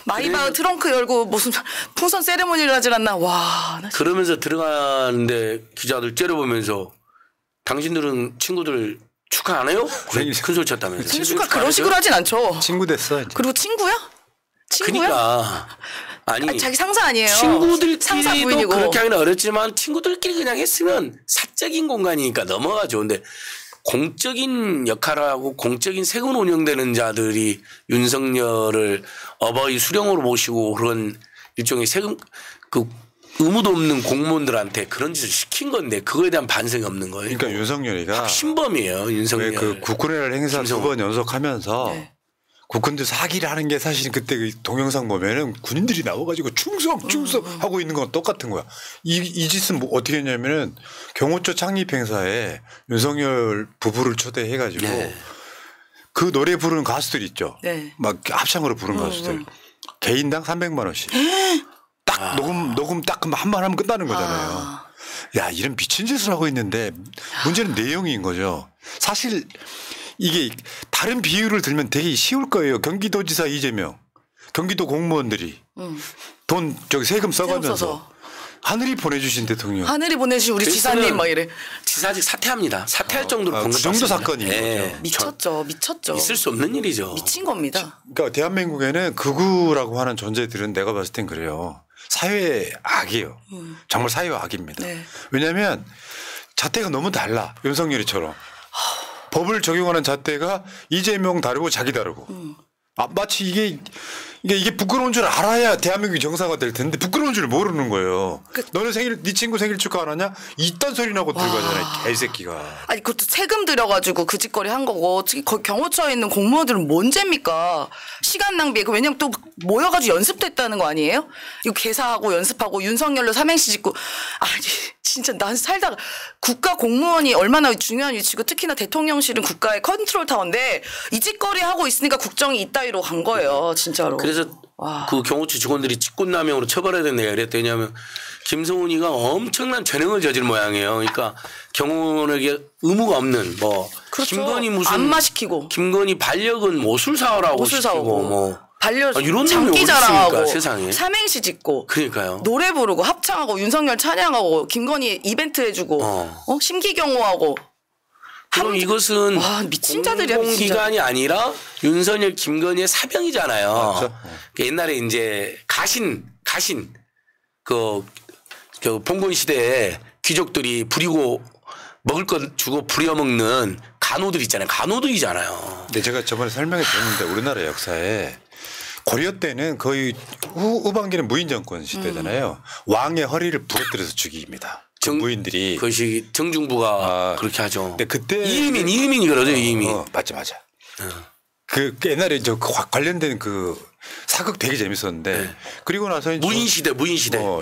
마이바 트렁크 열고 무슨 풍선 세레모니를 하질 않나. 와. 그러면서 들어가는데 기자들 째려보면서 당신들은 친구들 축하 안 해요? 큰 소리 쳤다면서. 축하 그런 식으로 하진 않죠. 친구 됐어 이제. 그리고 친구야? 그러니까 아니 자기 상사 아니에요. 상사 친구들끼리도 부인이고. 그렇게 하기는 어렵지만 친구들끼리 그냥 했으면 사적인 공간이니까 넘어가죠. 근데 공적인 역할하고 공적인 세금 운영되는 자들이 윤석열을 어버이 수령으로 모시고 그런 일종의 세금 그 의무도 없는 공무원들한테 그런 짓을 시킨 건데 그거에 대한 반성이 없는 거예요. 그러니까 윤석열이가 신범이에요. 윤석열. 그 국군의 행사 두 번 연속하면서 네. 국군들 사기를 하는 게 사실 그때 그 동영상 보면은 군인들이 나와가지고 충성 하고 있는 건 똑같은 거야. 이 짓은 뭐 어떻게 했냐면은 경호처 창립 행사에 윤석열 부부를 초대해가지고 네. 그 노래 부르는 가수들 있죠. 네. 막 합창으로 부르는 가수들 개인당 300만 원씩 딱 녹음 딱 한 번 하면 끝나는 거잖아요. 야 이런 미친 짓을 하고 있는데 문제는 내용인 거죠. 사실 이게 다른 비유를 들면 되게 쉬울 거예요. 경기도지사 이재명, 경기도 공무원들이 돈 세금 써가면서 써서. 하늘이 보내주신 대통령. 하늘이 보내신 우리 지사님 막 이래. 지사직 사퇴합니다. 사퇴할 정도로 본 그 것 정도 같습니다. 사건인 거죠. 미쳤죠. 있을 수 없는 일이죠. 미친 겁니다. 그러니까 대한민국에는 극우라고 하는 존재들은 내가 봤을 땐 그래요. 사회의 악이에요. 정말 사회의 악입니다. 네. 왜냐하면 잣대가 너무 달라. 윤석열이처럼. 법을 적용하는 잣대가 이재명 다르고 자기 다르고. 마치 이게 부끄러운 줄 알아야 대한민국이 정상화 될 텐데 부끄러운 줄 모르는 거예요. 너는 네 친구 생일 축하 안 하냐? 이딴 소리 나고 들어가잖아요. 개새끼가. 아니 그것도 세금 들여가지고 그 짓거리 한 거고 특히 거기 경호처에 있는 공무원들은 뭔 죄입니까? 시간 낭비. 왜냐면 또 모여가지고 연습도 했다는 거 아니에요? 이거 개사하고 연습하고 윤석열로 삼행시 짓고 아니 진짜 난 살다가 국가 공무원이 얼마나 중요한 위치고 특히나 대통령실은 국가의 컨트롤 타워인데 이 짓거리 하고 있으니까 국정이 이따위로 간 거예요. 진짜로. 그래서 그 경호처 직원들이 직권남용으로 처벌해야 된다 그랬더냐면 김성훈이가 엄청난 전형을 저질 모양이에요. 그러니까 경호원에게 의무가 없는 뭐 그렇죠. 김건희 무슨 안마시키고 김건희 반려견 옷을 사오라고 옷을 시키고 사오고 뭐 반려 이런 놈이 장기 어디 자랑하고 있습니까, 세상에. 삼행시 짓고 그러니까요. 노래 부르고 합창하고 윤석열 찬양하고 김건희 이벤트 해주고 심기경호하고 그럼 이것은 와, 미친 자들이야, 미친 공공기관이 아니라 윤석열 김건희의 사병이잖아요. 맞죠. 그 옛날에 이제 가신 그 봉건 시대에 귀족들이 부리고 먹을 것 주고 부려먹는 간호들 있잖아요. 간호들이잖아요. 근데 제가 저번에 설명해 드렸는데 우리나라 역사에 고려 때는 거의 후반기는 무인 정권 시대잖아요. 왕의 허리를 부러뜨려서 죽입니다. 무인들이. 그것이 정중부가 그렇게 하죠. 근데 그때 이의민이 그러죠. 이의민. 맞아. 그 옛날에 관련된 그 사극 되게 재밌었는데 네. 그리고 나서 무인시대.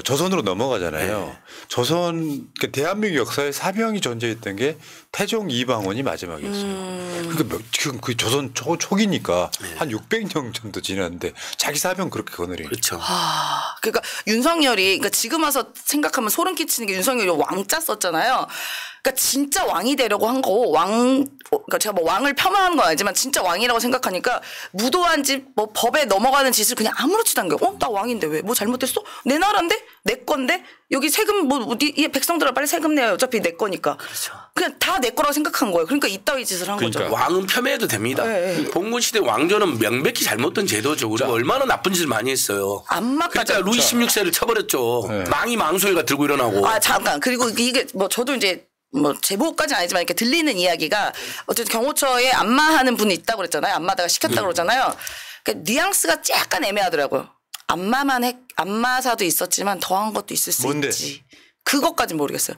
조선으로 넘어가잖아요. 네. 그러니까 대한민국 역사에 사병이 존재했던 게 태종 이방원이 마지막이었어요. 그러니까 지금 그 조선 초기니까 한 600년 정도 지났는데 자기 사병 그렇게 거느리니까. 그렇죠. 그러니까 윤석열이 그러니까 지금 와서 생각하면 소름 끼치는 게 윤석열이 왕자 썼잖아요. 그러니까 진짜 왕이 되려고 한 거고 그러니까 제가 뭐 왕을 폄하하는 건 아니지만 진짜 왕이라고 생각하니까 무도한 짓 뭐 법에 넘어가는 짓을 그냥 아무렇지도 않은 거예요. 나 왕인데 왜 뭐 잘못했어? 내 나라인데 내 건데 여기 세금 이 백성들아 빨리 세금 내요. 어차피 내 거니까. 그렇죠. 그냥 다 내 거라고 생각한 거예요. 그러니까 이따위 짓을 한 거죠. 왕은 폄훼해도 됩니다. 네. 봉건 시대 왕조는 명백히 잘못된 제도죠. 우리가 얼마나 나쁜 짓을 많이 했어요. 안마까지. 그러니까 루이 16세를 쳐버렸죠. 네. 망이 망소리가 들고 일어나고. 잠깐. 그리고 이게 뭐 저도 이제 뭐 제보까지는 아니지만 이렇게 들리는 이야기가 어쨌든 경호처에 안마하는 분이 있다고 그랬잖아요. 안마다가 시켰다고 그러잖아요. 그러니까 뉘앙스가 약간 애매하더라고요. 안마사도 있었지만 더한 것도 있을 수 뭔데? 있지. 그것까진 모르겠어요.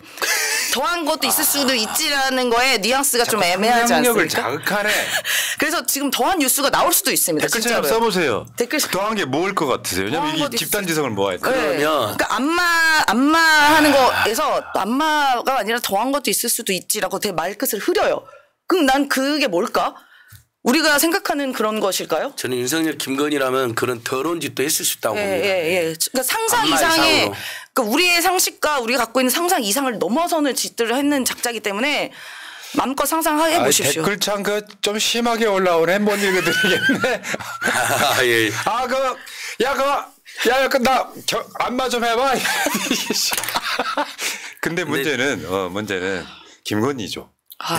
더한 것도 있을 수도 있지라는 거에 뉘앙스가 좀 애매하지 상상력을 않습니까? 자극하네. 그래서 지금 더한 뉴스가 나올 수도 있습니다. 댓글창에 한번 진짜로요. 써보세요. 댓글 더한 게 뭐일 것 같으세요? 왜냐면 더한 이게 것도 집단지성을 모아야 돼요. 네. 그러면 그러니까 안마하는 거에서 안마가 아니라 더한 것도 있을 수도 있지라고 되게 말끝을 흐려요. 그럼 난 그게 뭘까? 우리가 생각하는 그런 것일까요? 저는 윤석열 김건희라면 그런 더러운 짓도 했을 수 있다고 봅니다. 예. 그러니까 상상 안마 이상의 이상으로. 그러니까 우리의 상식과 우리가 갖고 있는 상상 이상을 넘어서는 짓들을 했는 작자이기 때문에 마음껏 상상해 보십시오. 댓글창 좀 심하게 올라오네. 못 읽어드리겠네. 예. 나 안마 좀 해봐. 근데 문제는 김건희죠.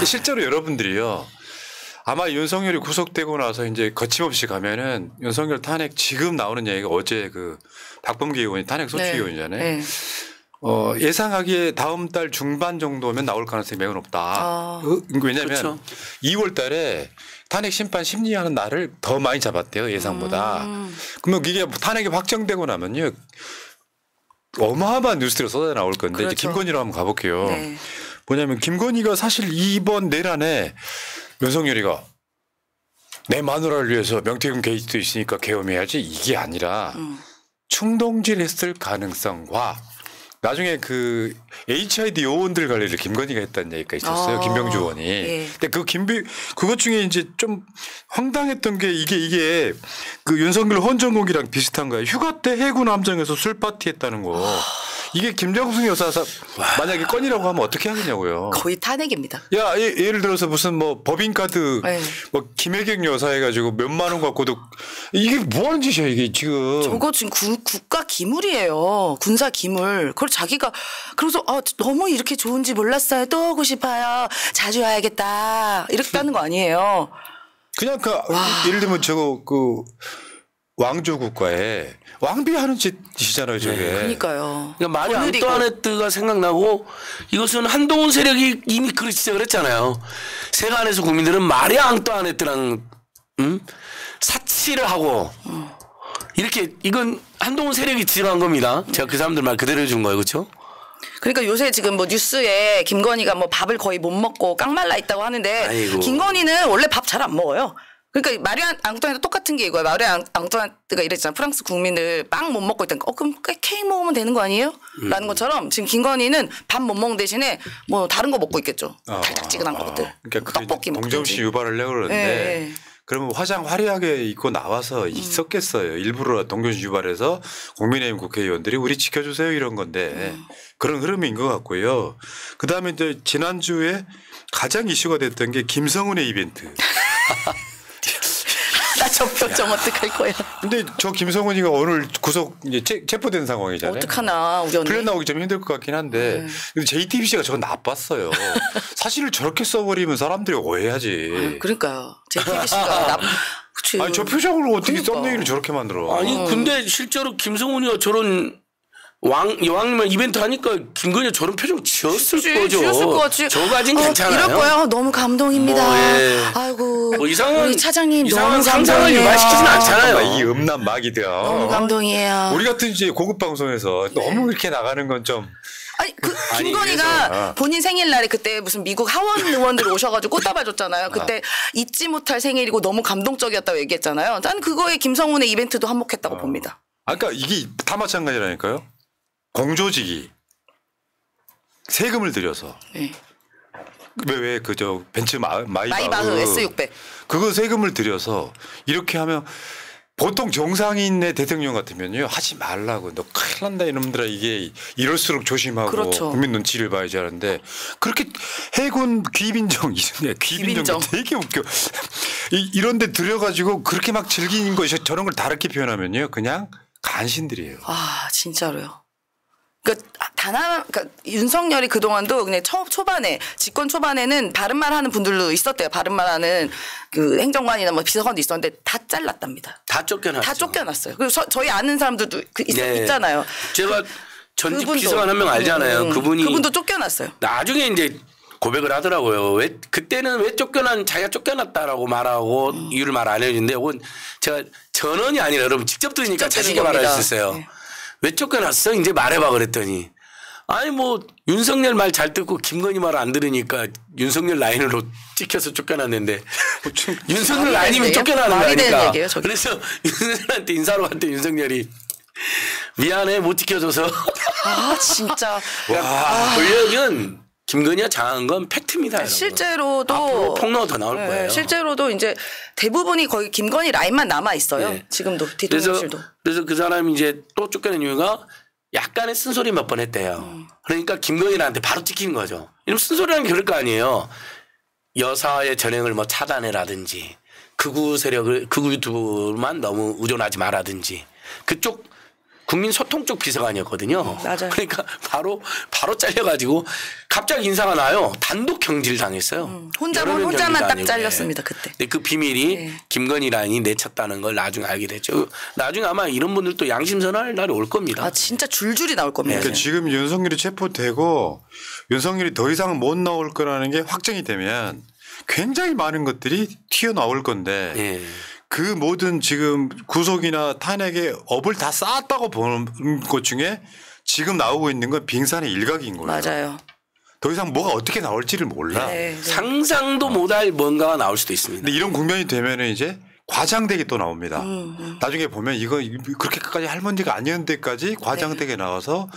실제로 여러분들이요. 아마 윤석열이 구속되고 나서 이제 거침없이 가면은 윤석열 탄핵 지금 나오는 얘기가 어제 그 박범계 의원이 탄핵 소추 의원이잖아요. 네. 예상하기에 다음 달 중반 정도면 나올 가능성이 매우 높다. 왜냐하면 그렇죠. 2월 달에 탄핵 심판 심리하는 날을 더 많이 잡았대요. 예상보다. 그러면 이게 탄핵이 확정되고 나면요. 어마어마한 뉴스들이 쏟아 나올 건데 그렇죠. 이제 김건희로 한번 가볼게요. 네. 뭐냐면 김건희가 사실 이번 내란에 윤석열이가 내 마누라를 위해서 명태균 게이트도 있으니까 계엄해야지 이게 아니라 충동질했을 가능성과 나중에 그 HID 요원들 관리를 김건희가 했다는 얘기가 있었어요. 김병주 의원이. 예. 근데 그것 중에 이제 좀 황당했던 게 이게 그 윤석열 헌정국이랑 비슷한 거예요. 휴가 때 해군 함정에서 술 파티 했다는 거. 이게 김정숙 여사 만약에 건이라고 하면 어떻게 하겠냐고요. 거의 탄핵입니다. 야, 예를 들어서 무슨 뭐 법인카드 네. 뭐 김혜경 여사 해가지고 몇만 원 갖고도 이게 뭐 하는 짓이야 이게 지금. 저거 지금 국가 기물이에요. 군사 기물. 그걸 자기가 그래서 너무 이렇게 좋은지 몰랐어요. 또 오고 싶어요. 자주 와야겠다. 이렇게 따는 거 아니에요. 그냥 예를 들면 저거 그 왕조 국가에 왕비하는 짓이잖아요 저게. 그러니까요. 그러니까 마리 앙뚜아네트가 생각나고 이것은 한동훈 세력이 이미 그렇게 시작을 했잖아요. 세간에서 국민들은 마리 앙뚜아네트랑 사치를 하고 이렇게 이건 한동훈 세력이 지정한 겁니다. 제가 그 사람들 말 그대로 해준 거예요. 그렇죠? 그러니까 요새 지금 뭐 뉴스에 김건희가 뭐 밥을 거의 못 먹고 깡말라 있다고 하는데 아이고. 김건희는 원래 밥 잘 안 먹어요. 그러니까 마리 앙뚜아네트 똑같은 게 이거야. 마리 앙뚜아네트가 이랬잖아. 프랑스 국민들 빵 못 먹고 있다니까. 그럼 케이크 먹으면 되는 거 아니에요? 라는 것처럼 지금 김건희는 밥 못 먹는 대신에 뭐 다른 거 먹고 있겠죠. 달짝지근한 것들. 그러니까 떡볶이 먹든지. 동정시 유발을 내고 그러는데 네. 그러면 화장 화려하게 입고 나와서 있었겠어요. 일부러 동정시 유발해서 국민의힘 국회의원들이 우리 지켜주세요 이런 건데 그런 흐름인 것 같고요. 그다음에 이제 지난주에 가장 이슈가 됐던 게 김성훈의 이벤트. 나 저 표정 어떡할 거야. 근데 저 김성훈이가 오늘 구속 이제 체포된 상황이잖아요. 어떡하나 우리 언니. 플랜 나오기 좀 힘들 것 같긴 한데 근데 JTBC가 저거 나빴어요. 사실을 저렇게 써버리면 사람들이 오해하지. 그러니까요. JTBC가 그치. 아니 저 표정으로 어떻게 그러니까. 썸네일을 저렇게 만들어. 아니 근데 실제로 김성훈이가 저런 여왕님을 이벤트 하니까 김건희가 저런 표정 지었을 거죠. 지었을 것 같지. 저거까진 괜찮아요. 이럴 거야. 너무 감동입니다. 예. 아이고. 뭐 이상한 우리 차장님 이상한 너무 상상을 감동이에요. 유발시키진 않잖아요. 이 음란 막이들. 너무 감동이에요. 우리 같은 이제 고급 방송에서 너무 이렇게 나가는 건 좀. 아니 아니, 김건희가 그래서, 본인 생일날에 그때 무슨 미국 하원 의원들 오셔가지고 꽃다발 줬잖아요. 그때 잊지 못할 생일이고 너무 감동적이었다고 얘기했잖아요. 난 그거에 김성훈의 이벤트도 한몫했다고 봅니다. 아까 이게 다 마찬가지라니까요. 공조직이 세금을 들여서 네. 왜 그저 벤츠 마이바흐 S600 그거 세금을 들여서 이렇게 하면 보통 정상인의 대통령 같으면요 하지 말라고 너 큰일 난다 이놈들아 이게 이럴수록 조심하고 그렇죠. 국민 눈치를 봐야지 하는데 그렇게 해군 귀빈정 귀빈정 되게 웃겨 이런데 들여가지고 그렇게 막 즐기는 것이 저런 걸 다르게 표현하면요 그냥 간신들이에요. 아 진짜로요. 그러니까 윤석열이 그동안도 그냥 초반에 집권 초반에는 바른 말 하는 분들도 있었대요. 바른 말 하는 그 행정관이나 뭐 비서관도 있었는데 다 잘랐답니다. 다 쫓겨났죠. 다 쫓겨났어요. 그리고 저희 아는 사람들도 있잖아요. 제가 전직 비서관 한 명 알잖아요. 그분도 쫓겨났어요. 나중에 이제 고백을 하더라고요. 그때는 왜 자기가 쫓겨났다라고 말하고 이유를 말 안 해주는데 이건 제가 전원이 아니라 여러분 직접 들으니까 자신있게 말할 수 있어요. 네. 왜 쫓겨났어? 이제 말해봐 그랬더니 아니 뭐 윤석열 말 잘 듣고 김건희 말 안 들으니까 윤석열 라인으로 찍혀서 쫓겨났는데 윤석열 라인이면 쫓겨나는 거니까. 그래서 윤석열한테 인사로 갈 때 윤석열이 미안해 못 지켜줘서. 아 진짜. 권력은 김건희가 장한 건 팩트입니다. 실제로도 앞으로 폭로가 더 나올 거예요. 실제로도 이제 대부분이 거의 김건희 라인만 남아 있어요. 네. 지금도 대통령실도. 그래서 그 사람이 이제 또 쫓겨낸 이유가 약간의 쓴소리 몇 번 했대요. 그러니까 김건희한테 바로 찍힌 거죠. 이러면 쓴소리라는 게 그럴 거 아니에요. 여사의 전행을 뭐 차단해라든지 극우 세력을 극우 유튜브만 너무 의존하지 마라든지 그쪽 국민소통 쪽 비서관이었거든요. 맞아요. 그러니까 바로 잘려가지고 갑자기 인사가 나요. 단독 경질 당했어요. 혼자만 딱 잘렸습니다 그때. 근데 그 비밀이 네. 김건희 라인이 내쳤다는 걸 나중에 알게 됐죠. 나중에 아마 이런 분들도 양심선언할 날이 올 겁니다. 아 진짜 줄줄이 나올 겁니다. 그러니까 지금 윤석열이 체포되고 윤석열이 더 이상 못 나올 거라는 게 확정이 되면 굉장히 많은 것들이 튀어나올 건데 예. 그 모든 지금 구속이나 탄핵의 업을 다 쌓았다고 보는 것 중에 지금 나오고 있는 건 빙산의 일각인 거예요. 맞아요. 더 이상 뭐가 어떻게 나올지를 몰라. 네, 네. 상상도 못할 뭔가가 나올 수도 있습니다. 근데 이런 국면이 되면은 이제 과장되게 또 나옵니다. 나중에 보면 이거 그렇게까지 할 문제가 아니었는데까지 과장되게 나와서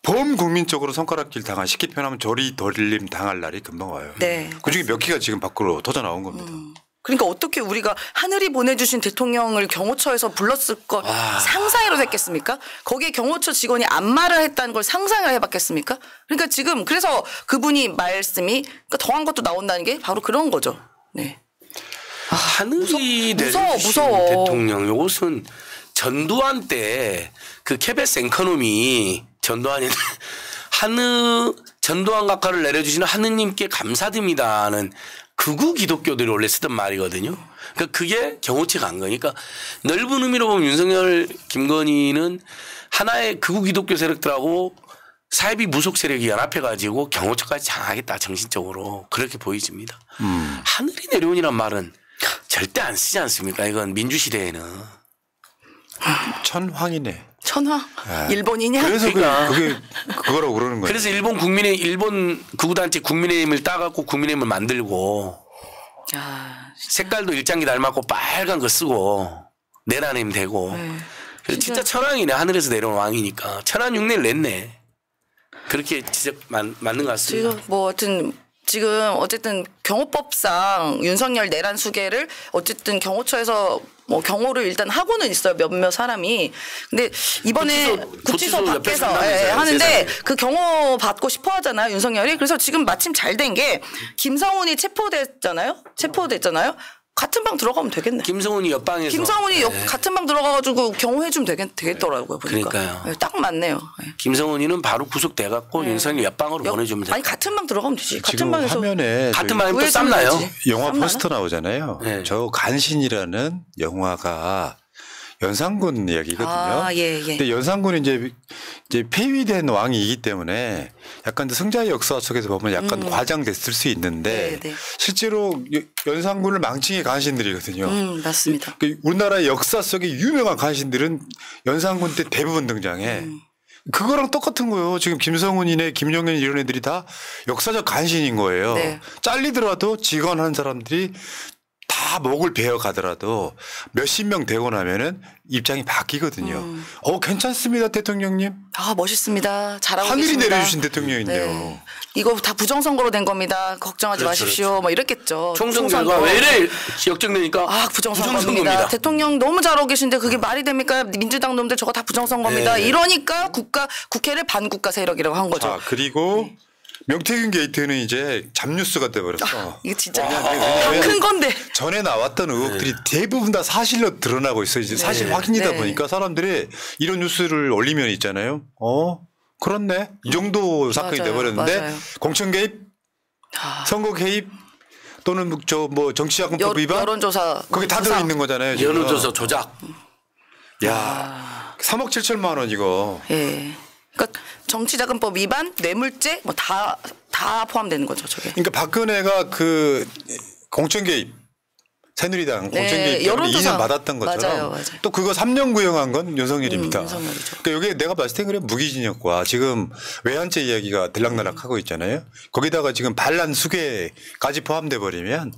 범국민적으로 손가락질 당한 쉽게 표현하면 조리 돌림 당할 날이 금방 와요. 네. 그중에 몇 개가 지금 밖으로 터져 나온 겁니다. 그러니까 어떻게 우리가 하늘이 보내주신 대통령을 경호처에서 불렀을 거 상상이라도 했겠습니까? 거기에 경호처 직원이 안마를 했다는 걸 상상을 해봤겠습니까? 그러니까 지금 그래서 그분이 말씀이 그러니까 더한 것도 나온다는 게 바로 그런 거죠. 네. 하늘이 무서워. 대통령 요것은 전두환 때 그 케베스 앵커놈이 전두환 각하를 내려주시는 하느님께 감사드립니다는 극우 기독교들이 원래 쓰던 말이거든요. 그러니까 그게 경호처가 간 거니까 넓은 의미로 보면 윤석열, 김건희는 하나의 극우 기독교 세력들하고 사이비 무속 세력이 연합해가지고 경호처까지 장악하겠다 정신적으로 그렇게 보여집니다. 하늘이 내려온이란 말은 절대 안 쓰지 않습니까? 이건 민주시대에는. 천황이네. 천황? 일본이냐? 그래서 그러니까. 그게 그거라고 그러는 거예요. 그래서 일본 극우단체 국민의힘을 따갖고 국민의힘을 만들고 색깔도 일장기 닮았고 빨간 거 쓰고 내란힘 되고 그래서 진짜 천황이네. 하늘에서 내려온 왕이니까 천안 흉내를 냈네. 그렇게 진짜 맞는 것 같습니다. 지금 뭐 하여튼 지금 어쨌든 경호법상 윤석열 내란 수계를 어쨌든 경호처에서 뭐 경호를 일단 하고는 있어요. 몇몇 사람이. 근데 이번에 구치소 밖에서 하는데 세상에. 그 경호 받고 싶어 하잖아요. 윤석열이. 그래서 지금 마침 잘 된 게 김성훈이 체포됐잖아요. 같은 방 들어가면 되겠네. 김성훈이 옆방에서. 김성훈이 같은 방 들어가가지고 경호해주면 되겠더라고요. 보니까. 그러니까요. 네, 딱 맞네요. 네. 김성훈이는 바로 구속돼갖고 윤석열 옆방으로 보내주면 돼. 아니 같은 방 들어가면 되지. 같은 지금 방에서 화면에 같은 방에 또 쌈나요? 영화 쌈나나? 포스터 나오잖아요. 네. 저 간신이라는 영화가 연산군 이야기거든요. 아, 예. 근데 연산군이 이제 폐위된 왕이기 때문에 약간 승자의 역사 속에서 보면 약간 과장됐을 수 있는데 네, 네. 실제로 연산군을 망칭의 간신들이거든요. 맞습니다. 우리나라의 역사 속에 유명한 간신들은 연산군 때 대부분 등장해. 그거랑 똑같은 거예요. 지금 김성훈이네 김용현 이런 애들이 다 역사적 간신인 거예요. 네. 잘리더라도 직원한 사람들이 다 목을 베어 가더라도 몇십 명 되고 나면은 입장이 바뀌거든요. 괜찮습니다, 대통령님. 아 멋있습니다. 잘하고 하늘이 계십니다. 내려주신 대통령인데요. 네. 이거 다 부정선거로 된 겁니다. 걱정하지 마십시오. 뭐 이랬겠죠. 총선 결과 왜 이래 역정되니까 아 부정선거입니다. 대통령 너무 잘하고 계신데 그게 말이 됩니까? 민주당 놈들 저거 다 부정선거입니다. 네. 이러니까 국회를 반국가 세력이라고 한 거죠. 자, 그리고 명태균 게이트는 이제 잡뉴스가 돼버렸어. 이거 진짜 왜냐면 큰 건데. 전에 나왔던 의혹들이 대부분 다 사실로 드러나고 있어요. 이제 사실 확인이다 보니까 사람들이 이런 뉴스를 올리면 있잖아요. 그렇네. 이 정도 사건이 맞아요. 돼버렸는데 맞아요. 공천 개입, 선거 개입 또는 정치자금법 위반 여론조사 거기 다 조사. 들어있는 거잖아요. 지금. 여론조사 조작. 야, 3억 7천만 원 이거. 예. 그러니까 정치자금법 위반, 뇌물죄 뭐 다 포함되는 거죠, 저게. 그러니까 박근혜가 그 공천 개입 새누리당 공천 개입 때문에 여론조사. 2년 받았던 것처럼 맞아요. 또 그거 3년 구형한 건 윤석열입니다. 윤석열이죠. 그러니까 여기 내가 봤을 때 그래 무기징역과 지금 외환죄 이야기가 들락날락하고 있잖아요. 거기다가 지금 반란 수괴까지 포함돼 버리면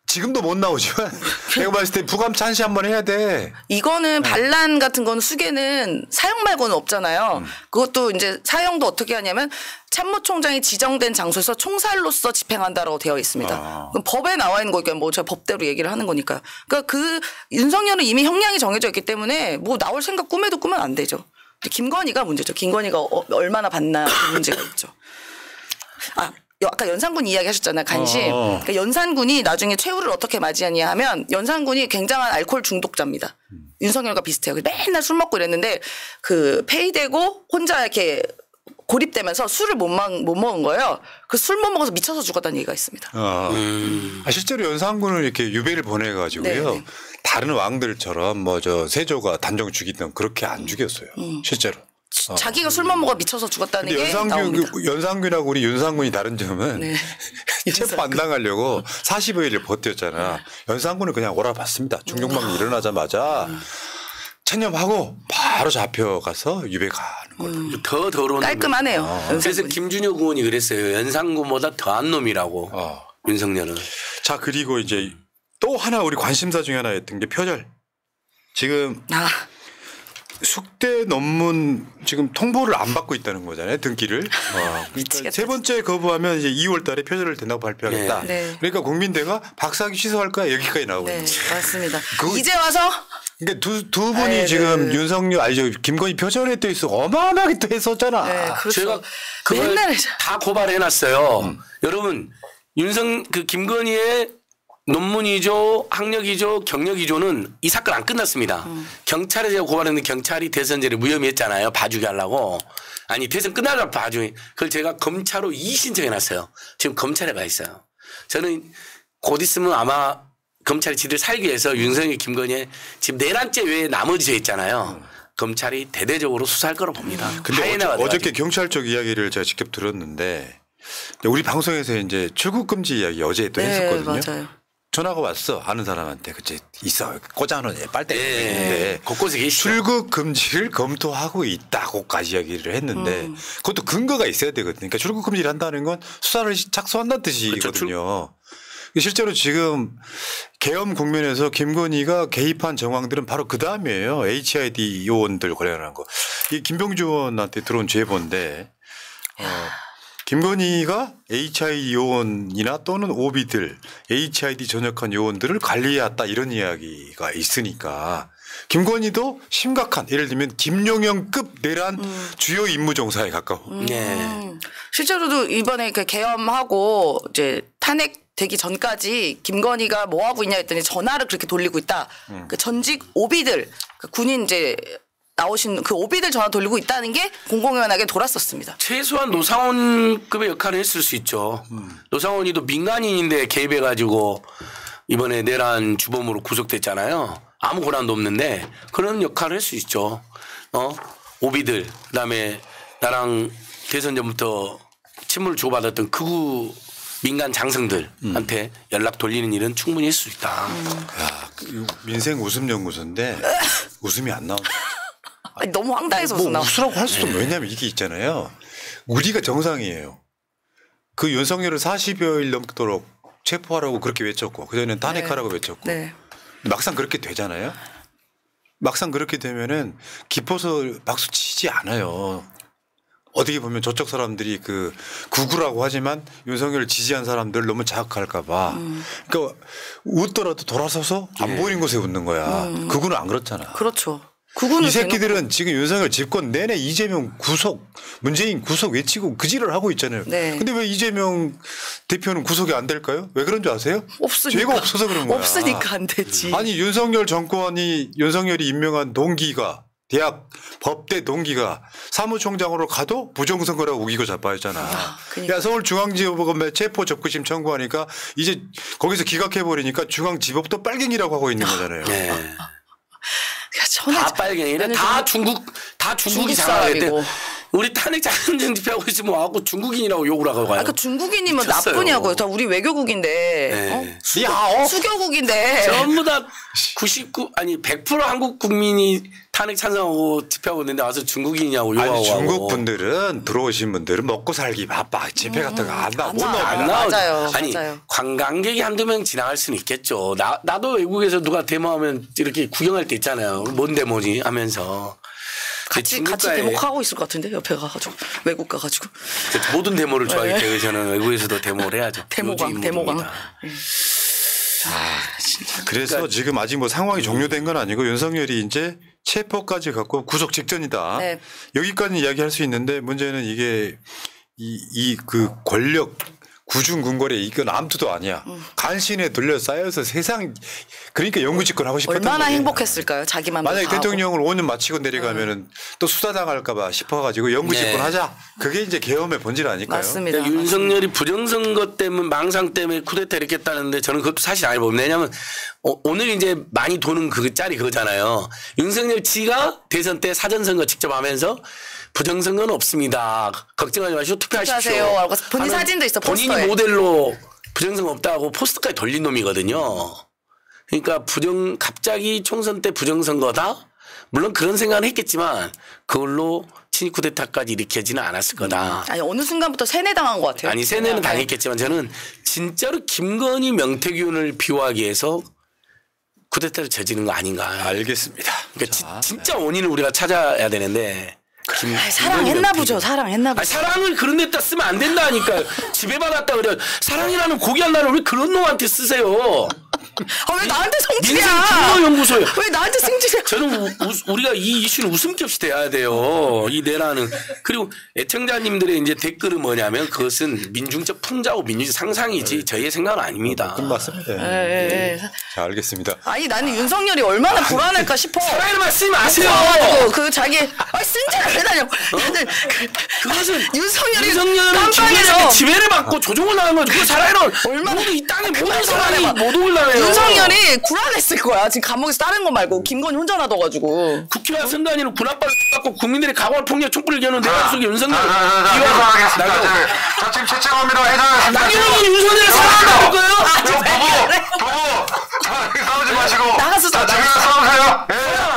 지금도 못 나오지만 내가 봤을 때 부감 찬시 한번 해야 돼. 이거는 반란 같은 건 수계는 사형 말고는 없잖아요. 그것도 이제 사형도 어떻게 하냐면 참모총장이 지정된 장소에서 총살로서 집행한다라고 되어 있습니다. 그럼 법에 나와 있는 거니까 뭐 제가 법대로 얘기를 하는 거니까. 그러니까 그 윤석열은 이미 형량이 정해져 있기 때문에 뭐 나올 생각 꿈에도 꾸면 안 되죠. 김건희가 문제죠. 김건희가 얼마나 받나 그 문제가 있죠. 아까 연산군 이야기 하셨잖아요. 간신. 그러니까 연산군이 나중에 최후를 어떻게 맞이하냐 하면 연산군이 굉장한 알코올 중독자입니다. 윤석열과 비슷해요. 맨날 술 먹고 이랬는데 그 폐위되고 혼자 이렇게 고립되면서 술을 못 먹은 거예요. 그 술 못 먹어서 미쳐서 죽었다는 얘기가 있습니다. 실제로 연산군을 이렇게 유배를 보내가지고요. 네. 다른 왕들처럼 뭐 저 세조가 단정 죽이던 그렇게 안 죽였어요. 실제로. 자기가 술 못 먹어 미쳐서 죽었다는 게 나옵니다. 연산군하고 우리 윤상군이 다른 점은 네. 체포 안 당하려고 40여일을 버텼잖아. 연산군은 그냥 오라봤습니다. 중종방이 일어나자마자 체념하고 바로 잡혀가서 유배 가는 거예요. 더 더러운 깔끔하네요. 그래서 연산군이. 김준혁 의원이 그랬어요. 연산군보다 더한 놈이라고 윤석열은. 자 그리고 이제 또 하나 우리 관심사 중에 하나였던 게 표절. 지금 숙대 논문 지금 통보를 안 받고 있다는 거잖아요. 등기를. 그러니까 세 번째 거부하면 이제 2월 달에 표절을 된다고 발표하겠다. 네. 그러니까 국민대가 박사학위 취소할 거야 여기까지 나오고 네, 있는 거예요. 맞습니다. 이제 와서 그러니까 두 분이 지금 윤석열 김건희 표절에 또 있어 어마어마하게 또 했었잖아. 네, 그렇죠. 제가 그걸 맨날 다 고발해놨어요. 여러분 김건희의 논문이죠, 학력이죠, 경력이죠는 이 사건 안 끝났습니다. 경찰에 제가 고발했는데 경찰이 대선제를 무혐의 했잖아요. 봐주게 하려고. 아니 대선 끝나려고 봐주게. 그걸 제가 검찰로 이의신청해놨어요. 지금 검찰에 가 있어요. 저는 곧 있으면 아마 검찰이 지들 살기 위해서 윤석열 김건희의 지금 내란죄 외에 나머지 죄 있잖아요. 검찰이 대대적으로 수사할 거로 봅니다. 근데 어저께 경찰 쪽 이야기를 제가 직접 들었는데 우리 방송에서 이제 출국 금지 이야기 어제 또 했었거든요. 맞아요. 전화가 왔어 아는 사람한테 그치 있어 꽂아놓은 빨대 네. 곳곳에 계시죠. 출국 금지를 검토하고 있다고까지 이야기를 했는데 그것도 근거가 있어야 되거든요. 그러니까 출국 금지를 한다는 건 수사를 착수한다는 뜻이거든요. 실제로 지금 계엄 국면에서 김건희가 개입한 정황들은 바로 그 다음이에요. HID 요원들 관련한 거. 이 김병주 의원한테 들어온 제보인데 김건희가 HID 요원이나 또는 오비들 HID 전역한 요원들을 관리해왔다 이런 이야기가 있으니까 김건희도 심각한 예를 들면 김용영급 내란 주요 임무 종사에 가까워. 실제로도 이번에 그 계엄하고 이제 탄핵되기 전까지 김건희가 뭐 하고 있냐 했더니 전화를 그렇게 돌리고 있다. 그 전직 오비들 그 군인 이제 나오신 그 오비들 전화 돌리고 있다는 게 공공연하게 돌았었습니다. 최소한 노상원급의 역할을 했을 수 있죠. 노상원이도 민간인인데 개입해가지고 이번에 내란 주범으로 구속됐잖아요. 아무 권한도 없는데 그런 역할을 할 수 있죠. 오비들 그다음에 나랑 대선 전부터 친문을 주고받았던 극우 민간 장성들한테 연락 돌리는 일은 충분히 했을 수 있다. 야, 민생 웃음 연구소인데 웃음이 안 나온다. 아니, 너무 황당해서 뭐 웃으라고 할 수도 왜냐하면 이게 있잖아요. 우리가 정상이에요. 그 윤석열을 40여일 넘도록 체포하라고 그렇게 외쳤고 그전에는 탄핵하라고 외쳤고 막상 그렇게 되잖아요. 막상 그렇게 되면은 기뻐서 박수 치지 않아요. 어떻게 보면 저쪽 사람들이 그 구구라고 하지만 윤석열을 지지한 사람들 너무 자극할까 봐. 그러니까 웃더라도 돌아서서 안 보이는 곳에 웃는 거야. 구구는 안 그렇잖아. 그렇죠. 이 새끼들은 지금 윤석열 집권 내내 이재명 구속, 문재인 구속 외치고 그지를 하고 있잖아요. 근데 왜 이재명 대표는 구속이 안 될까요? 왜 그런 줄 아세요? 없으니까. 죄가 없어서 그런 거야. 없으니까 안 되지. 아니 윤석열이 임명한 동기가 대학 법대 동기가 사무총장으로 가도 부정선거라고 우기고 자빠졌잖아. 야 서울중앙지법에 체포 접근심 청구하니까 이제 거기서 기각해버리니까 중앙지법도 빨갱이라고 하고 있는 거잖아요. 다 빨갱이래. 다 중국이 장악했대. 우리 탄핵 장전 집회하고 있으면 와갖고 중국인이라고 욕을 하고 가요. 그 중국인이면 나쁘냐고요. 다 우리 외교국인데. 수교국인데. 전부 다 100% 한국 국민이 탄핵 찬성하고 집회하고 있는데 와서 중국인이냐고 욕하고. 아니 중국 분들은 들어오신 분들은 먹고 살기 바빠. 집회 같은 거 안 나와. 맞아요. 아니 관광객이 한두 명 지나갈 수는 있겠죠. 나도 외국에서 누가 데모하면 이렇게 구경할 때 있잖아요. 뭔 데모니 하면서. 같이 데모하고 있을 것 같은데 옆에 가가지고 외국 가가지고 모든 데모를 좋아하기 때문에 저는 외국에서도 데모를 해야죠. 데모광. 진짜. 그래서 지금 아직 뭐 상황이 종료된 건 아니고 윤석열이 이제 체포까지 갖고 구속 직전이다. 여기까지 이야기할 수 있는데 문제는 이게 그 권력 구중궁궐에 이건 암투도 아니야. 간신에 둘러싸여서 세상 그러니까 영구집권 하고 싶었던 얼마나 거예요. 행복했을까요? 자기만 만약에 다 하고. 대통령을 5년 마치고 내려가면은 또 수사당할까봐 싶어가지고 영구집권 네. 하자. 그게 이제 계엄의 본질 아닐까요? 맞습니다. 그러니까 윤석열이 부정선거 때문에 망상 때문에 쿠데타 이렇게 했다는데 저는 그것도 사실 아니 봅니다. 왜냐하면 오늘 이제 많이 도는 그 짤이 그거잖아요. 윤석열 지가 대선 때 사전선거 직접 하면서 부정선거는 없습니다. 걱정하지 마시고 투표하십시오. 투표하세요. 하고 본인 하는 사진도 있어, 본인이 포스터에. 모델로 부정선거 없다고 포스터까지 돌린 놈이거든요. 그러니까 갑자기 총선 때 부정선거다? 물론 그런 생각은 했겠지만 그걸로 친일 쿠데타까지 일으켜지는 않았을 거다. 아니 어느 순간부터 세뇌당한 것 같아요. 아니 세뇌는 당했겠지만 저는 진짜로 김건희 명태균을 비호하기 위해서 쿠데타를 저지른 거 아닌가. 알겠습니다. 그러니까 진짜 원인을 우리가 찾아야 되는데. 사랑했나 보죠. 사랑했나 보죠. 아니, 사랑을 그런 데다 쓰면 안 된다니까. 지배받았다 그래. 사랑이라는 고귀한 단어를 왜 그런 놈한테 쓰세요. 왜 나한테 성질이야? 민생증거연구소요. 왜 나한테 성질이야? 저는 우리가 이 이슈는 웃음기 없이 대해야 돼요. 이 내라는. 그리고 애청자님들의 이제 댓글은 뭐냐면 그것은 민중적 풍자고 민중적 상상이지 저희의 생각은 아닙니다. 끝났습니다. 예. 자, 알겠습니다. 아니 나는 윤석열이 얼마나 불안할까 싶어. 사랑을 쓰지 마세요. 그 자기 쓴지를 왜 다녀? 그것은 윤석열은 김건희에게 깜빡해서 지배를 받고 조종을 당한 거죠. 그 사랑은 얼마나 모두 이 땅의 모든 그만 사람이 그만해봐. 모독을 당해요. 윤석열이 불안했을 거야. 지금 감옥에서 다른 거 말고 김건희 혼자 놔둬가지고. 국회와 선관위는 군합발을 받고 국민들의 각오와 폭력 촛불을 겨누는 대화 속에 윤석열 해산하겠습니다. 자, 지금 채찍합니다. 해산하겠습니다. 나경원이 윤석열을 사랑한다는 거예요? 부부! 싸우지 마시고. 나가서 자, 싸워, 저기서 싸우세요.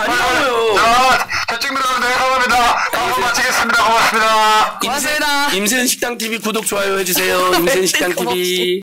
아니라고요. 자, 채찍 들어가는데 해산합니다. 방송 마치겠습니다. 고맙습니다. 고맙습니다. 임센식당 TV 구독 좋아요 해주세요. 임센식당 TV.